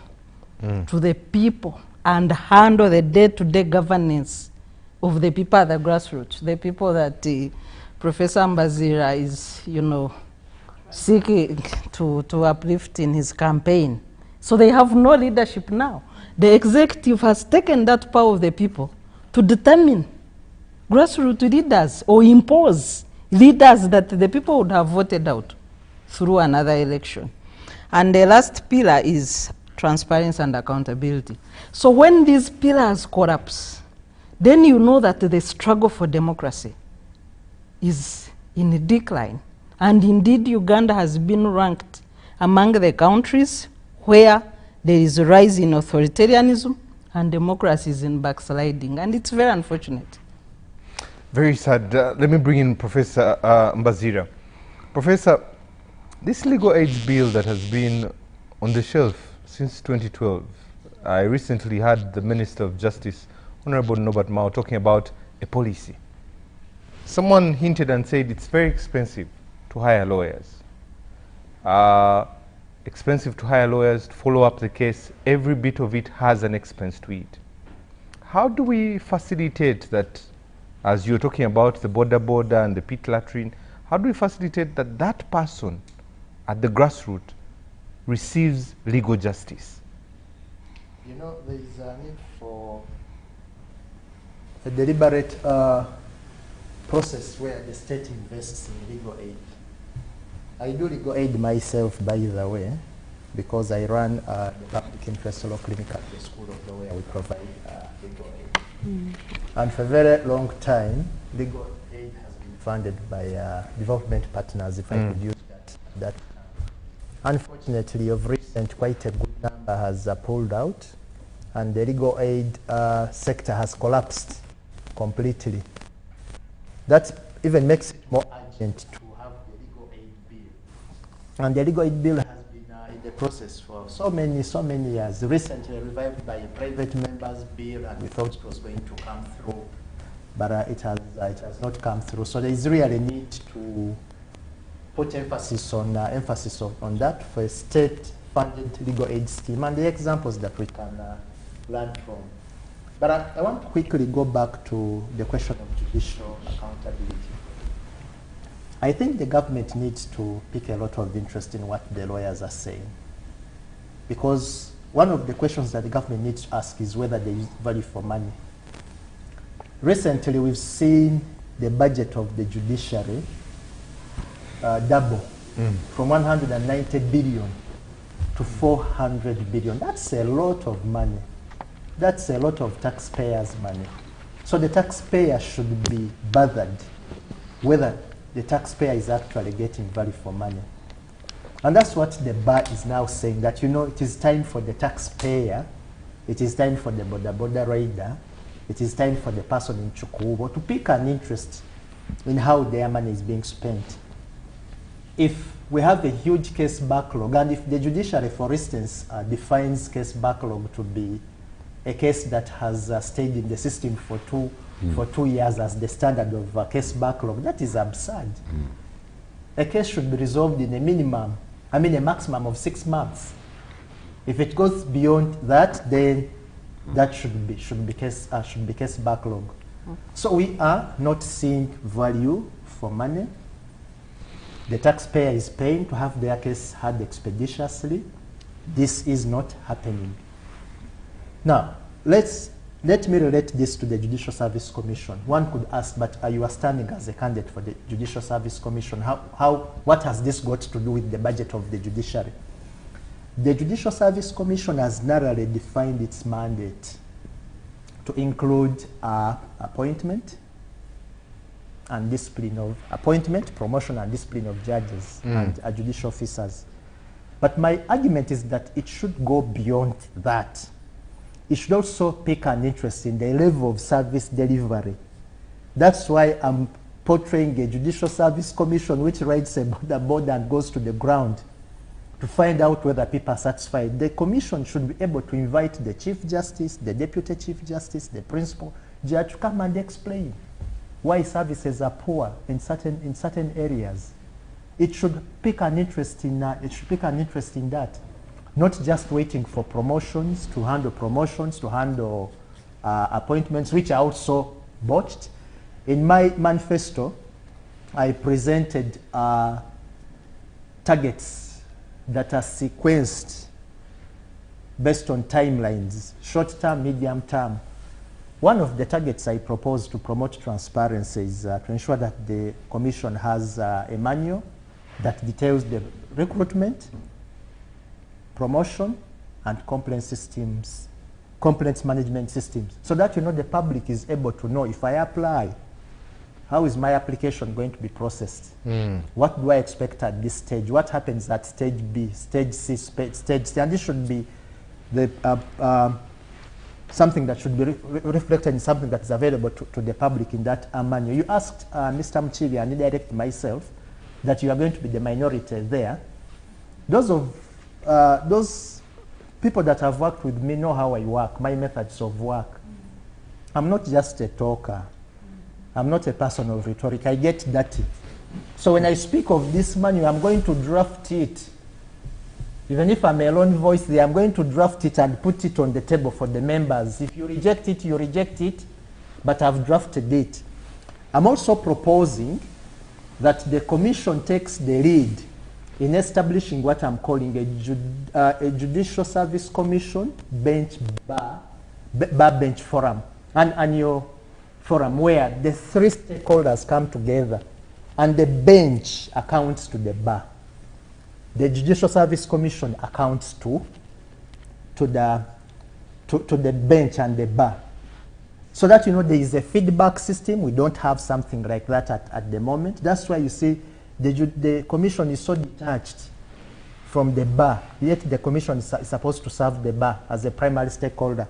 to the people and handle the day-to-day governance of the people at the grassroots, the people that Professor Mbazira is, seeking to uplift in his campaign. So they have no leadership now. The executive has taken that power of the people to determine grassroots leaders or impose leaders that the people would have voted out through another election. And the last pillar is transparency and accountability. So when these pillars collapse, then you know that the struggle for democracy is in a decline. And indeed, Uganda has been ranked among the countries where there is a rise in authoritarianism and democracy is in backsliding. And it's very unfortunate. Very sad. Let me bring in Professor Mbazira. Professor, this legal aid bill that has been on the shelf since 2012, I recently had the Minister of Justice, Honorable Norbert Mao, talking about a policy. Someone hinted and said it's very expensive to hire lawyers. Expensive to hire lawyers to follow up the case. Every bit of it has an expense to it. How do we facilitate that, as you're talking about the border and the pit latrine, how do we facilitate that that person at the grassroots receives legal justice? You know, there is a need for a deliberate process where the state invests in legal aid. I do legal aid myself, by the way, because I run the public interest law clinic at the School of Law where we provide legal aid. And for a very long time, legal aid has been funded by development partners, if I could use that. Unfortunately, of recent, quite a good number has pulled out, and the legal aid sector has collapsed completely. That even makes it more urgent to have the legal aid bill. And the legal aid bill has been in the process for so many years. Recently revived by a private member's bill, and we thought it was going to come through, but it has not come through. So there is really a need to put emphasis on that for a state-funded legal aid scheme, and the examples that we can learn from. But I want to quickly go back to the question of judicial accountability. I think the government needs to pick a lot of interest in what the lawyers are saying, because one of the questions that the government needs to ask is whether there is value for money. Recently, we've seen the budget of the judiciary double from 190 billion to 400 billion. That's a lot of money. That's a lot of taxpayers' money. So the taxpayer should be bothered whether the taxpayer is actually getting value for money. And that's what the bar is now saying, that, you know, it is time for the taxpayer, it is time for the border rider, it is time for the person in Chukubo to pick an interest in how their money is being spent. If we have a huge case backlog, and if the judiciary, for instance, defines case backlog to be a case that has stayed in the system for two years as the standard of case backlog, that is absurd. A case should be resolved in a maximum of 6 months. If it goes beyond that, then that should be case backlog. So we are not seeing value for money. The taxpayer is paying to have their case heard expeditiously. This is not happening. Now, let me relate this to the Judicial Service Commission. One could ask, but you are standing as a candidate for the Judicial Service Commission. What has this got to do with the budget of the judiciary? The Judicial Service Commission has narrowly defined its mandate to include appointment and discipline of appointment, promotion and discipline of judges and judicial officers. But my argument is that it should go beyond that. It should also pick an interest in the level of service delivery. That's why I'm portraying a Judicial Service Commission which rides a border and goes to the ground to find out whether people are satisfied. The commission should be able to invite the Chief Justice, the Deputy Chief Justice, the Principal Judge to come and explain why services are poor in certain areas. It should pick an interest in that. Not just waiting for promotions, to handle appointments, which are also botched. In my manifesto, I presented targets that are sequenced based on timelines, short term, medium term. One of the targets I propose to promote transparency is to ensure that the Commission has a manual that details the recruitment, promotion, and complaints management systems, so that, you know, the public is able to know, if I apply, how is my application going to be processed? What do I expect at this stage? What happens at stage B, stage C, stage C? And this should be the something that should be reflected in something that is available to the public in that manual. You asked Mr. Mchiri and indirect myself that you are going to be the minority there. Those people that have worked with me know how I work, my methods of work. I'm not just a talker. I'm not a person of rhetoric. I get dirty. So when I speak of this manual, I'm going to draft it. Even if I'm a lone voice there, I'm going to draft it and put it on the table for the members. If you reject it, you reject it, but I've drafted it. I'm also proposing that the Commission takes the lead in establishing what I'm calling a Judicial Service Commission bar bench forum, an annual forum where the three stakeholders come together and the bench accounts to the bar. The Judicial Service Commission accounts to the bench and the bar. So that, you know, there is a feedback system. We don't have something like that at the moment. That's why you see the Commission is so detached from the bar, yet the Commission is supposed to serve the bar as a primary stakeholder.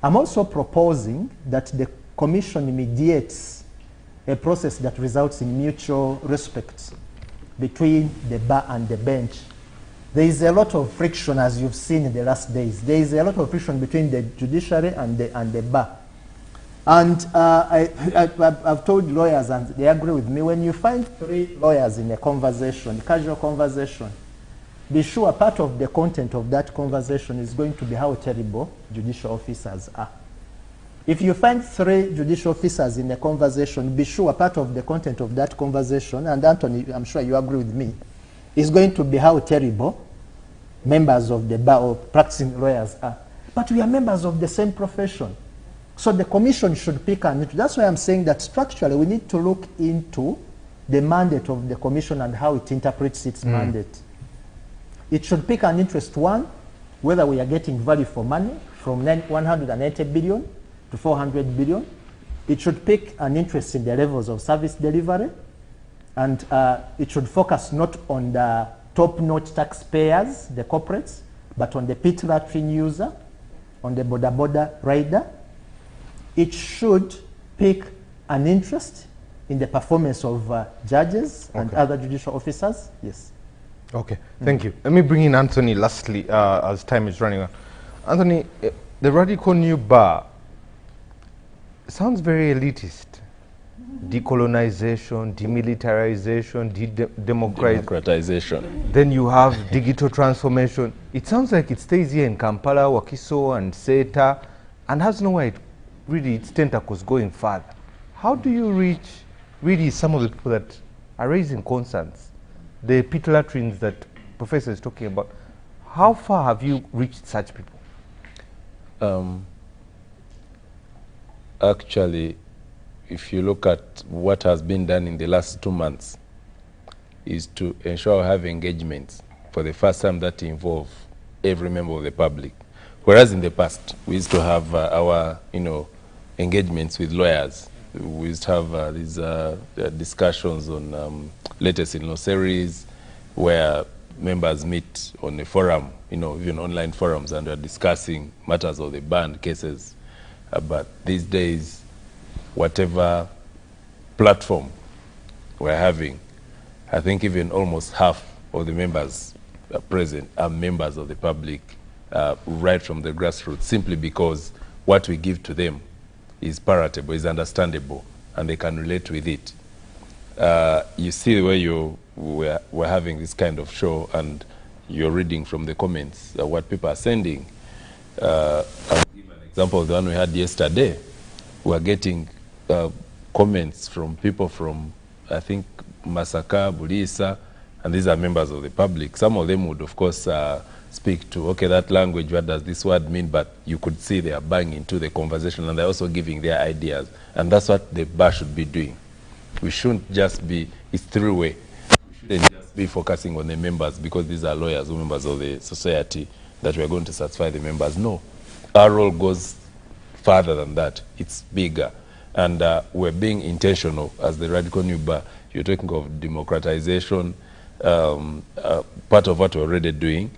I'm also proposing that the Commission mediates a process that results in mutual respect between the bar and the bench. There is a lot of friction, as you've seen in the last days. There is a lot of friction between the judiciary and the bar. And I've told lawyers, and they agree with me, when you find three lawyers in a conversation, casual conversation, be sure part of the content of that conversation is going to be how terrible judicial officers are. If you find three judicial officers in a conversation, be sure part of the content of that conversation, and Anthony, I'm sure you agree with me, is going to be how terrible members of the bar or practicing lawyers are. But we are members of the same profession. So the Commission should pick an interest. That's why I'm saying that structurally we need to look into the mandate of the Commission and how it interprets its mandate. It should pick an interest, one, whether we are getting value for money from 180 billion to 400 billion. It should pick an interest in the levels of service delivery. And it should focus not on the top-notch taxpayers, the corporates, but on the pit latrine user, on the border rider. It should pick an interest in the performance of judges and other judicial officers. Yes. Okay, thank you. Let me bring in Anthony lastly, as time is running out. Anthony, the radical new bar sounds very elitist. Decolonization, demilitarization, democratization. Then you have digital transformation. It sounds like it stays here in Kampala, Wakiso, and Seta, and has nowhere really its tentacles going further. How do you reach really some of the people that are raising concerns, the pit latrines that Professor is talking about? How far have you reached such people? Actually, if you look at what has been done in the last 2 months, is to ensure we have engagements for the first time that involve every member of the public. Whereas in the past, we used to have our, engagements with lawyers. We used to have these discussions on latest in law series, where members meet on a forum, even online forums, and are discussing matters of the banned cases. But these days, whatever platform we're having, I think even almost half of the members present are members of the public, right from the grassroots, simply because what we give to them is palatable, is understandable, and they can relate with it. You see the way we're having this kind of show, and you're reading from the comments what people are sending. I'll give an example of the one we had yesterday. We're getting comments from people from, I think, Masaka, Bulisa, and these are members of the public. Some of them would, of course, speak to, okay, that language, what does this word mean? But you could see they are banging into the conversation, and they're also giving their ideas. And that's what the bar should be doing. We shouldn't just be, it's three-way. We shouldn't just be focusing on the members because these are lawyers or members of the society that we're going to satisfy the members. No. Our role goes further than that. It's bigger. And we're being intentional as the radical new bar. You're talking of democratization, part of what we're already doing.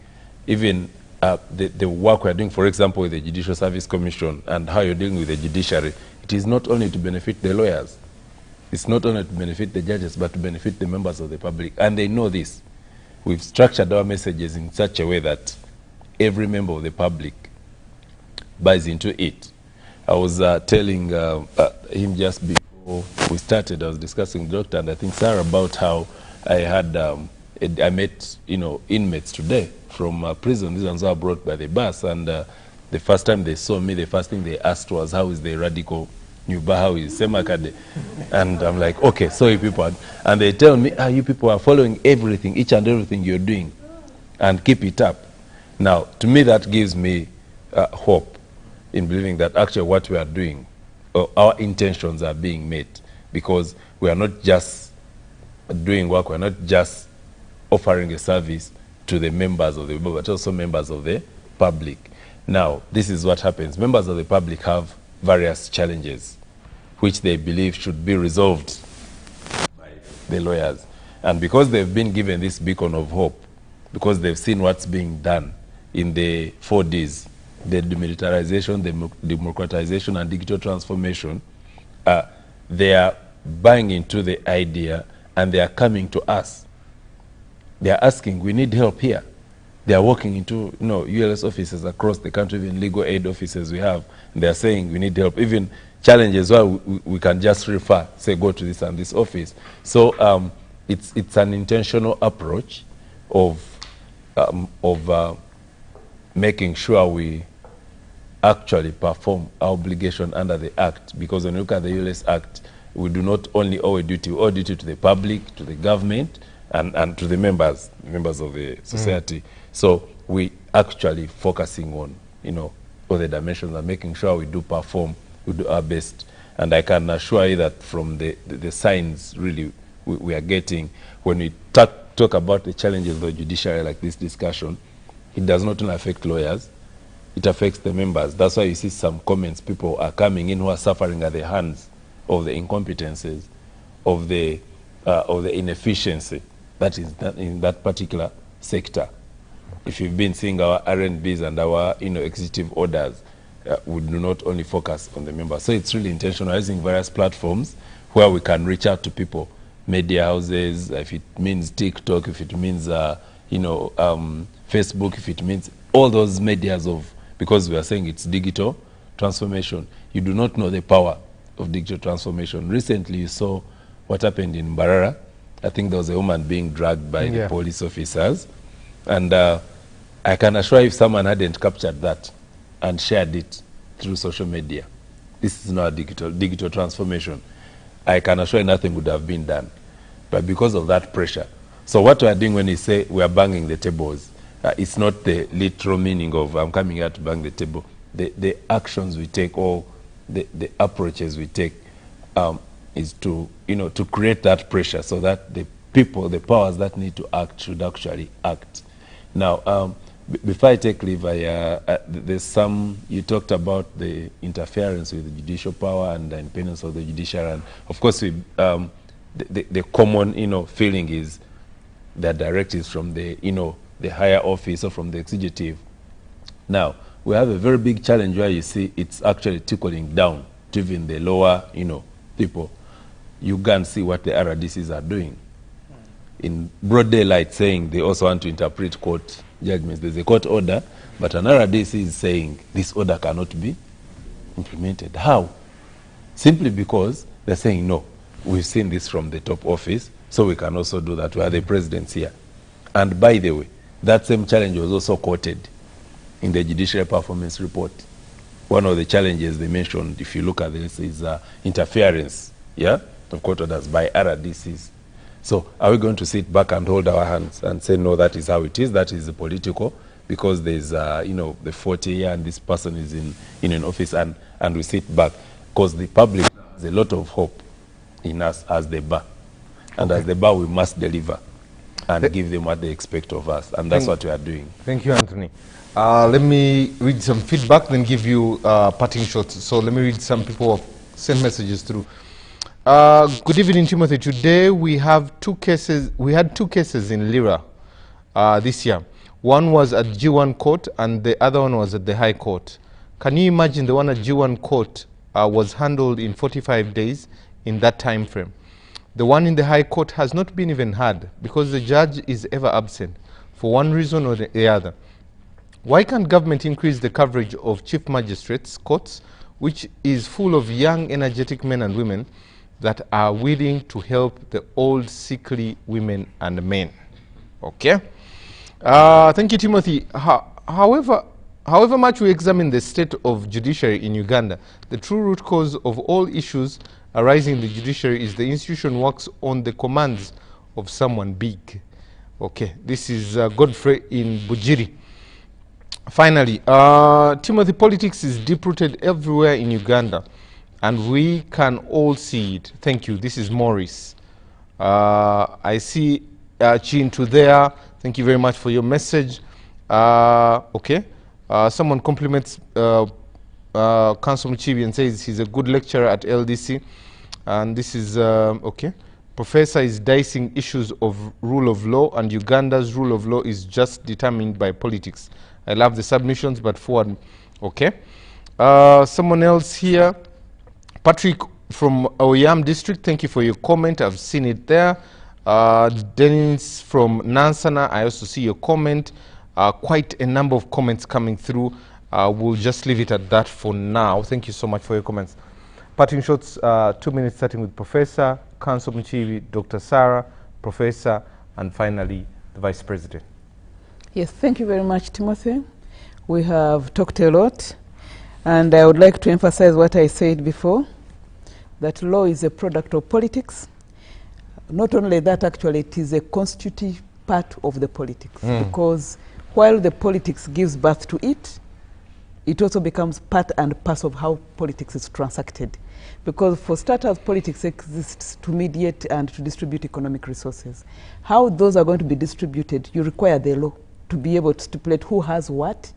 Even the work we're doing, for example, with the Judicial Service Commission and how you're dealing with the judiciary, it is not only to benefit the lawyers. It's not only to benefit the judges, but to benefit the members of the public. And they know this. We've structured our messages in such a way that every member of the public buys into it. I was telling him just before we started, I was discussing with the doctor and I think Sarah about how I had, I met, inmates today from prison. These ones were brought by the bus, and the first time they saw me, the first thing they asked was, how is the radical new bar, how is Semakade? And I'm like, okay, so you people are, and they tell me, you people are following everything, each and everything you're doing, and keep it up. Now, to me, that gives me hope in believing that actually what we are doing, our intentions are being met, because we are not just doing work, we're not just offering a service to the members of the board, but also members of the public. Now, this is what happens. Members of the public have various challenges which they believe should be resolved by the lawyers. And because they've been given this beacon of hope, because they've seen what's being done in the 4 Ds, the demilitarization, the democratization, and digital transformation, they are buying into the idea and they are coming to us. They are asking, we need help here. They are walking into ULS offices across the country, even legal aid offices we have, and they are saying we need help. Even challenges where we can just refer, say go to this and this office. So it's an intentional approach of making sure we actually perform our obligation under the Act, because when you look at the ULS Act, we do not only owe a duty, we owe duty to the public, to the government, and to the members of the society. So we actually focusing on, all the dimensions and making sure we do perform, we do our best. And I can assure you that from the signs really we are getting, when we talk about the challenges of the judiciary like this discussion, it does not only affect lawyers, it affects the members. That's why you see some comments, people are coming in who are suffering at the hands of the incompetences, of the or the inefficiency that is in that particular sector. If you've been seeing our R&Bs and our executive orders, we do not only focus on the members. So it's really intentionalizing various platforms where we can reach out to people, media houses, if it means TikTok, if it means Facebook, if it means all those medias because we are saying it's digital transformation. You do not know the power of digital transformation. Recently you saw what happened in Mbarara. I think there was a woman being dragged by the police officers. And I can assure you if someone hadn't captured that and shared it through social media, this is not a digital transformation. I can assure you nothing would have been done. But because of that pressure. So what we are doing when we say we are banging the tables, it's not the literal meaning of I'm coming here to bang the table. The actions we take or the approaches we take is to create that pressure so that the people, the powers that need to act should actually act. Now, before I take leave, there's you talked about the interference with the judicial power and the independence of the judiciary. And of course, the common, feeling is that directives from the higher office or from the executive. Now, we have a very big challenge where you see it's actually trickling down to even the lower, people. You can see what the RDCs are doing. In broad daylight, saying they also want to interpret court judgments. There's a court order, but an RDC is saying this order cannot be implemented. How? Simply because they're saying, no, we've seen this from the top office, so we can also do that. We are the presidents here. And by the way, that same challenge was also quoted in the Judicial Performance Report. One of the challenges they mentioned, if you look at this, is interference of court orders by RDCs. So are we going to sit back and hold our hands and say, no, that is how it is, that is political, because there's, the 40 year and this person is in an office and we sit back? Because the public has a lot of hope in us as the bar. And as the bar, we must deliver and give them what they expect of us. And that's what we are doing. Thank you, Anthony. Let me read some feedback, then give you parting shots. So let me read some people who have sent messages through. Good evening, Timothy. Today we have two cases. We had two cases in Lira this year. One was at G1 court and the other one was at the High Court. Can you imagine the one at G1 court was handled in 45 days in that time frame? The one in the High Court has not been even heard because the judge is ever absent for one reason or the other. Why can't government increase the coverage of chief magistrates' courts, which is full of young, energetic men and women that are willing to help the old, sickly women and men? Okay. Thank you, Timothy. However much we examine the state of judiciary in Uganda, the true root cause of all issues arising in the judiciary is the institution works on the commands of someone big. Okay, this is Godfrey in Bujiri. Finally, Timothy, politics is deep-rooted everywhere in Uganda, and we can all see it. Thank you. This is Morris. I see Chintu there. Thank you very much for your message. Okay. Someone compliments Council Muchibi and says he's a good lecturer at LDC. And this is, okay. Professor is dicing issues of rule of law, and Uganda's rule of law is just determined by politics. I love the submissions, but forward. Okay. Someone else here. Patrick from Oyam district, thank you for your comment. I've seen it there. Dennis from Nansana, I also see your comment. Quite a number of comments coming through. We'll just leave it at that for now. Thank you so much for your comments. Parting shots, 2 minutes, starting with Professor, Council Muchibi, Dr. Sarah, Professor, and finally the Vice President. Yes, thank you very much, Timothy. We have talked a lot, and I would like to emphasize what I said before, that law is a product of politics. Not only that, actually, it is a constitutive part of the politics, because while the politics gives birth to it, it also becomes part and parcel of how politics is transacted. Because for starters, politics exists to mediate and to distribute economic resources. How those are going to be distributed, you require the law to be able to stipulate who has what,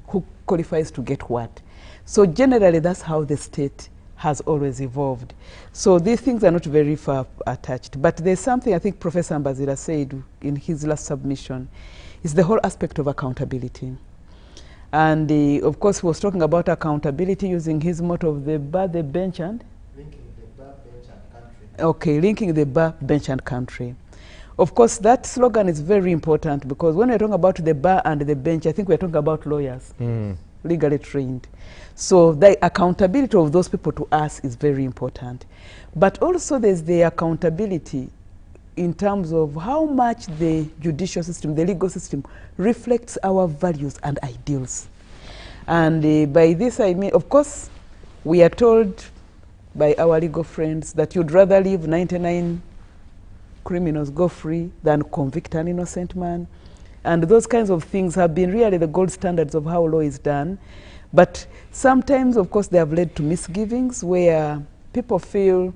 who qualifies to get what. So generally, that's how the state has always evolved. So these things are not very far attached. But there's something I think Professor Mbazira said in his last submission, is the whole aspect of accountability. And of course, he was talking about accountability using his motto of the bar, the bench, and? Linking the bar, bench, and country. Okay, linking the bar, bench, and country. Of course, that slogan is very important because when we're talking about the bar and the bench, I think we're talking about lawyers, legally trained. So the accountability of those people to us is very important. But also there's the accountability in terms of how much the judicial system, the legal system, reflects our values and ideals. And by this I mean, of course, we are told by our legal friends that you'd rather leave 99 criminals go free than convict an innocent man. And those kinds of things have been really the gold standards of how law is done. But sometimes, of course, they have led to misgivings where people feel,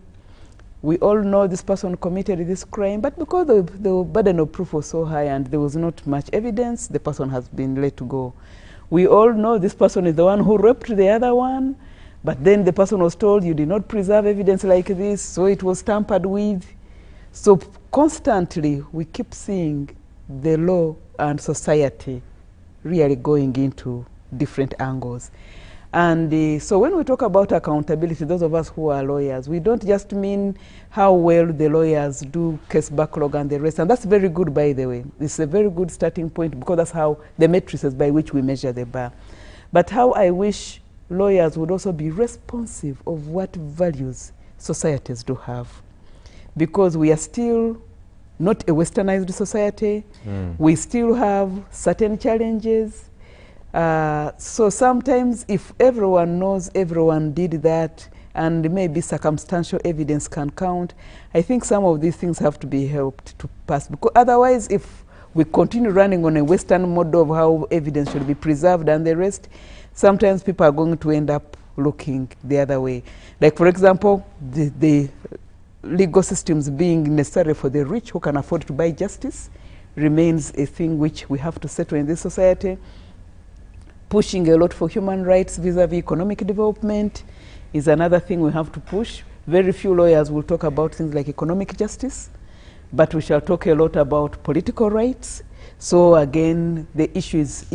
we all know this person committed this crime, but because the burden of proof was so high and there was not much evidence, the person has been let to go. We all know this person is the one who raped the other one, but then the person was told, you did not preserve evidence like this, so it was tampered with. So constantly, we keep seeing the law and society really going into different angles. And so when we talk about accountability, those of us who are lawyers, we don't just mean how well the lawyers do case backlog and the rest. And that's very good, by the way. It's a very good starting point because that's how the matrices by which we measure the bar. But how I wish lawyers would also be responsive of what values societies do have. Because we are still not a westernized society. We still have certain challenges. So sometimes if everyone knows everyone did that and maybe circumstantial evidence can count, I think some of these things have to be helped to pass. Because otherwise, if we continue running on a Western model of how evidence should be preserved and the rest, sometimes people are going to end up looking the other way. Like, for example, the legal systems being necessary for the rich who can afford to buy justice remains a thing which we have to settle in this society. Pushing a lot for human rights vis-a-vis economic development is another thing we have to push. Very few lawyers will talk about things like economic justice, but we shall talk a lot about political rights. So again, the issue is,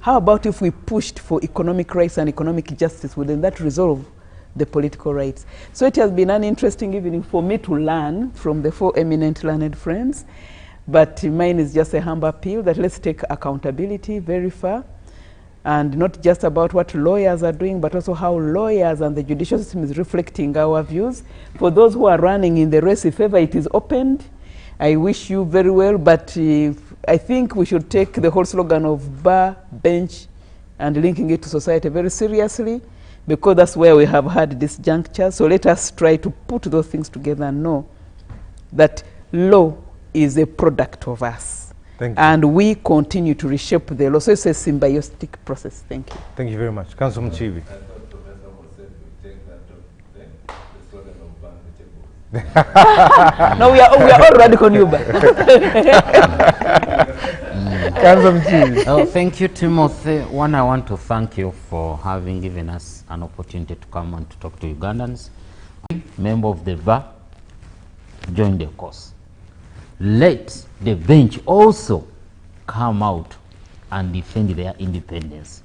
how about if we pushed for economic rights and economic justice, wouldn't that resolve the political rights? So it has been an interesting evening for me to learn from the four eminent learned friends, but mine is just a humble appeal that let's take accountability very far. And not just about what lawyers are doing, but also how lawyers and the judicial system is reflecting our views. For those who are running in the race, if ever it is opened, I wish you very well, but I think we should take the whole slogan of bar, bench, and linking it to society very seriously, because that's where we have had this juncture. So let us try to put those things together and know that law is a product of us. And we continue to reshape the law. So it's a symbiotic process. Thank you. Thank you very much. Councillor Mchivi. I thought Professor said we take that the slogan of ban vegetables. No, we are all radical Nuba. Councillor Mchivi. Oh, thank you, Timothy. One, I want to thank you for having given us an opportunity to come and to talk to Ugandans. Member of the bar, join the course. Let the bench also come out and defend their independence.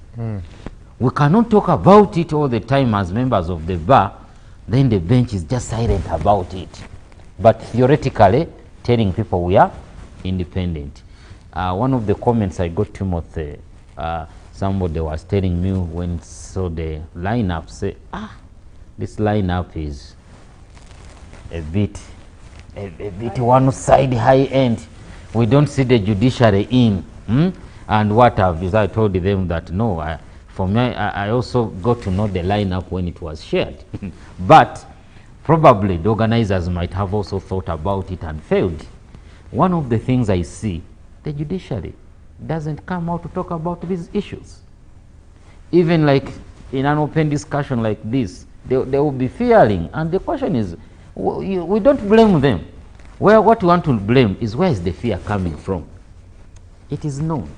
We cannot talk about it all the time as members of the bar, then the bench is just silent about it. But theoretically, telling people we are independent. One of the comments I got, Timothy, somebody was telling me when saw the lineup, say, this lineup is a bit one side high end. We don't see the judiciary in. And what I told them that no, for me, I also got to know the lineup when it was shared. But probably the organizers might have also thought about it and failed. One of the things I see, the judiciary doesn't come out to talk about these issues. Even like in an open discussion like this, they will be fearing. And the question is, we don't blame them. What we want to blame is where is the fear coming from? It is known.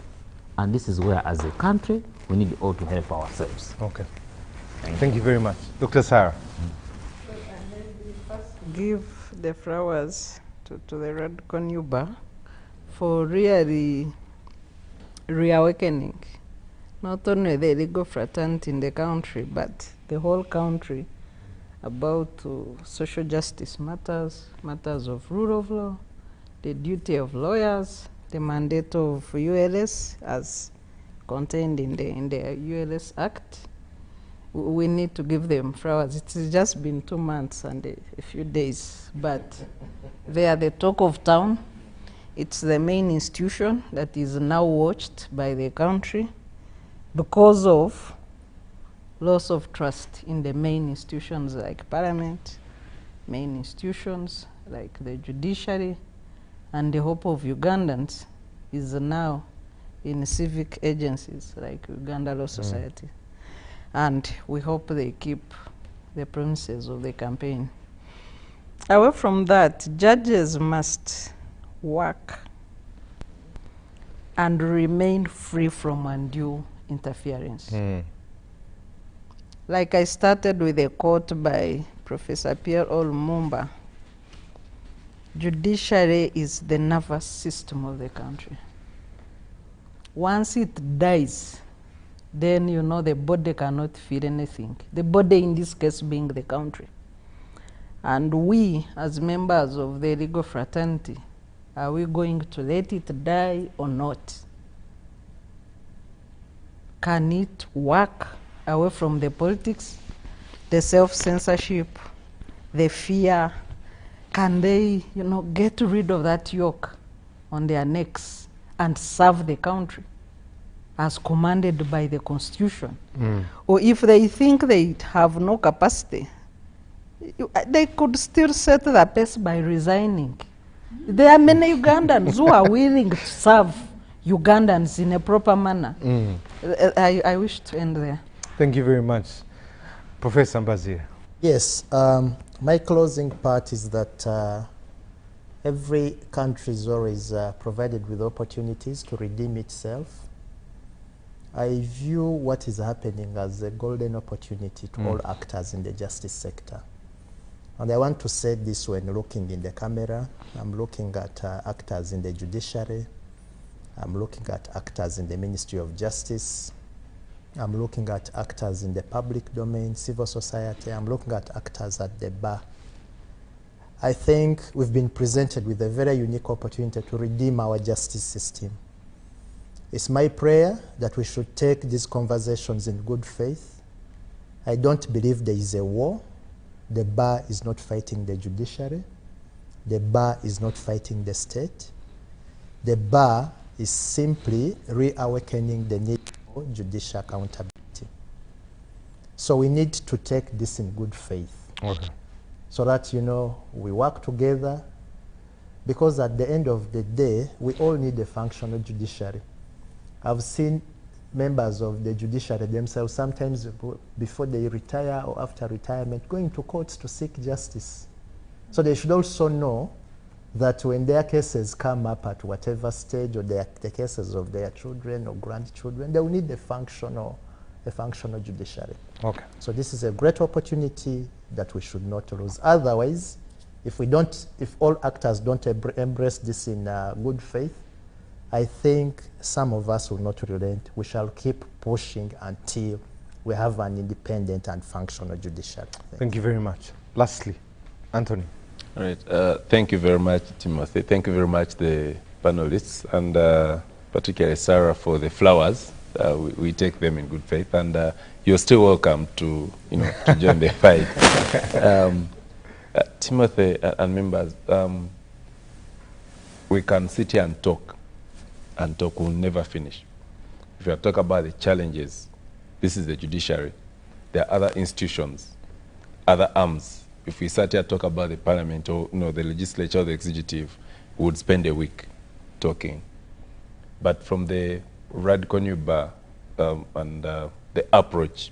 And this is where, as a country, we need all to help ourselves. Okay. Thank you very much. Dr. Sarah. Give the flowers to the Red Conuba for really reawakening not only the legal fraternity in the country, but the whole country about social justice matters, matters of rule of law, the duty of lawyers, the mandate of ULS as contained in the ULS Act. We need to give them flowers. It's just been 2 months and a few days, but they are the talk of town. It's the main institution that is now watched by the country because of loss of trust in the main institutions like Parliament, main institutions like the Judiciary, and the hope of Ugandans is now in civic agencies like Uganda Law Society. And we hope they keep the promises of the campaign. Away from that, judges must work and remain free from undue interference. Like I started with a quote by Professor Pierre Lumumba, judiciary is the nervous system of the country. Once it dies, then you know the body cannot feel anything. The body in this case being the country. And we, as members of the legal fraternity, are we going to let it die or not? Can it work away from the politics, the self-censorship, the fear? Can they, you know, get rid of that yoke on their necks and serve the country as commanded by the Constitution? Or if they think they have no capacity, they could still set the pace by resigning. There are many Ugandans who are willing to serve Ugandans in a proper manner. I wish to end there. Thank you very much. Professor Mbazia. Yes, my closing part is that every country is always provided with opportunities to redeem itself. I view what is happening as a golden opportunity to all actors in the justice sector. And I want to say this when looking in the camera. I'm looking at actors in the judiciary. I'm looking at actors in the Ministry of Justice. I'm looking at actors in the public domain, civil society. I'm looking at actors at the bar. I think we've been presented with a very unique opportunity to redeem our justice system. It's my prayer that we should take these conversations in good faith. I don't believe there is a war. The bar is not fighting the judiciary. The bar is not fighting the state. The bar is simply reawakening the need for judicial accountability. So we need to take this in good faith. So that, you know, we work together, because at the end of the day, we all need a functional judiciary. I've seen members of the judiciary themselves, sometimes before they retire or after retirement, going to courts to seek justice. So they should also know that when their cases come up at whatever stage, or the cases of their children or grandchildren, they will need a functional judiciary. So this is a great opportunity that we should not lose. Otherwise, if all actors don't embrace this in good faith, I think some of us will not relent. We shall keep pushing until we have an independent and functional judiciary. Thank you very much. Lastly, Anthony. All right. Thank you very much, Timothy. Thank you very much, the panelists, and particularly Sarah for the flowers. We take them in good faith, and you're still welcome to, to join the fight. Timothy and members, we can sit here and talk will never finish. If you talk about the challenges, this is the judiciary. There are other institutions, other arms. If we sat here and talk about the parliament or the legislature or the executive, we would spend a week talking. But from the Red Conuba and the approach,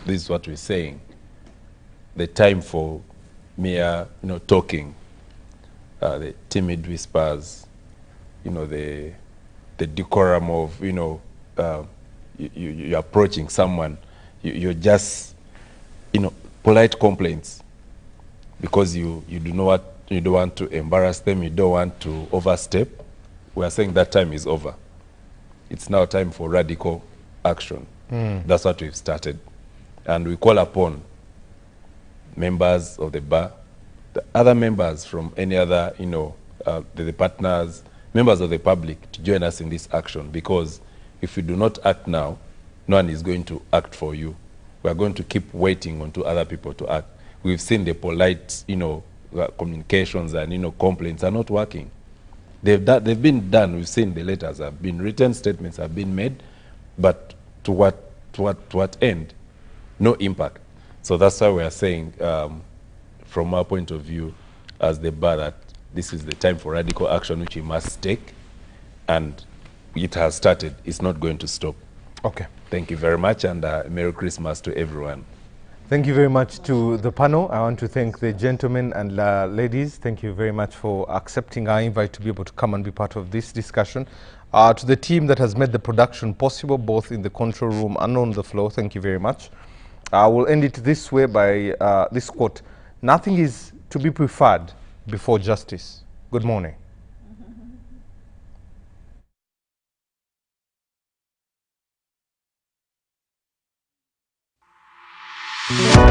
this is what we're saying. The time for mere talking, the timid whispers, the decorum of you're approaching someone, you're just polite complaints, because you don't want to embarrass them, you don't want to overstep. We are saying that time is over. It's now time for radical action. That's what we've started. And we call upon members of the bar, the other members from any other, the partners, members of the public to join us in this action, because if you do not act now, no one is going to act for you. We are going to keep waiting on to other people to act. We've seen the polite, communications and, complaints are not working. They've been done. We've seen the letters have been written, statements have been made, but to what end? No impact. So that's why we are saying, from our point of view as the bar, that this is the time for radical action which we must take, and it has started. It's not going to stop. Okay. Thank you very much, and Merry Christmas to everyone. Thank you very much to the panel. I want to thank the gentlemen and ladies. Thank you very much for accepting our invite to be able to come and be part of this discussion. To the team that has made the production possible, both in the control room and on the floor, thank you very much. I will end it this way by this quote: "Nothing is to be preferred before justice." Good morning. Yeah.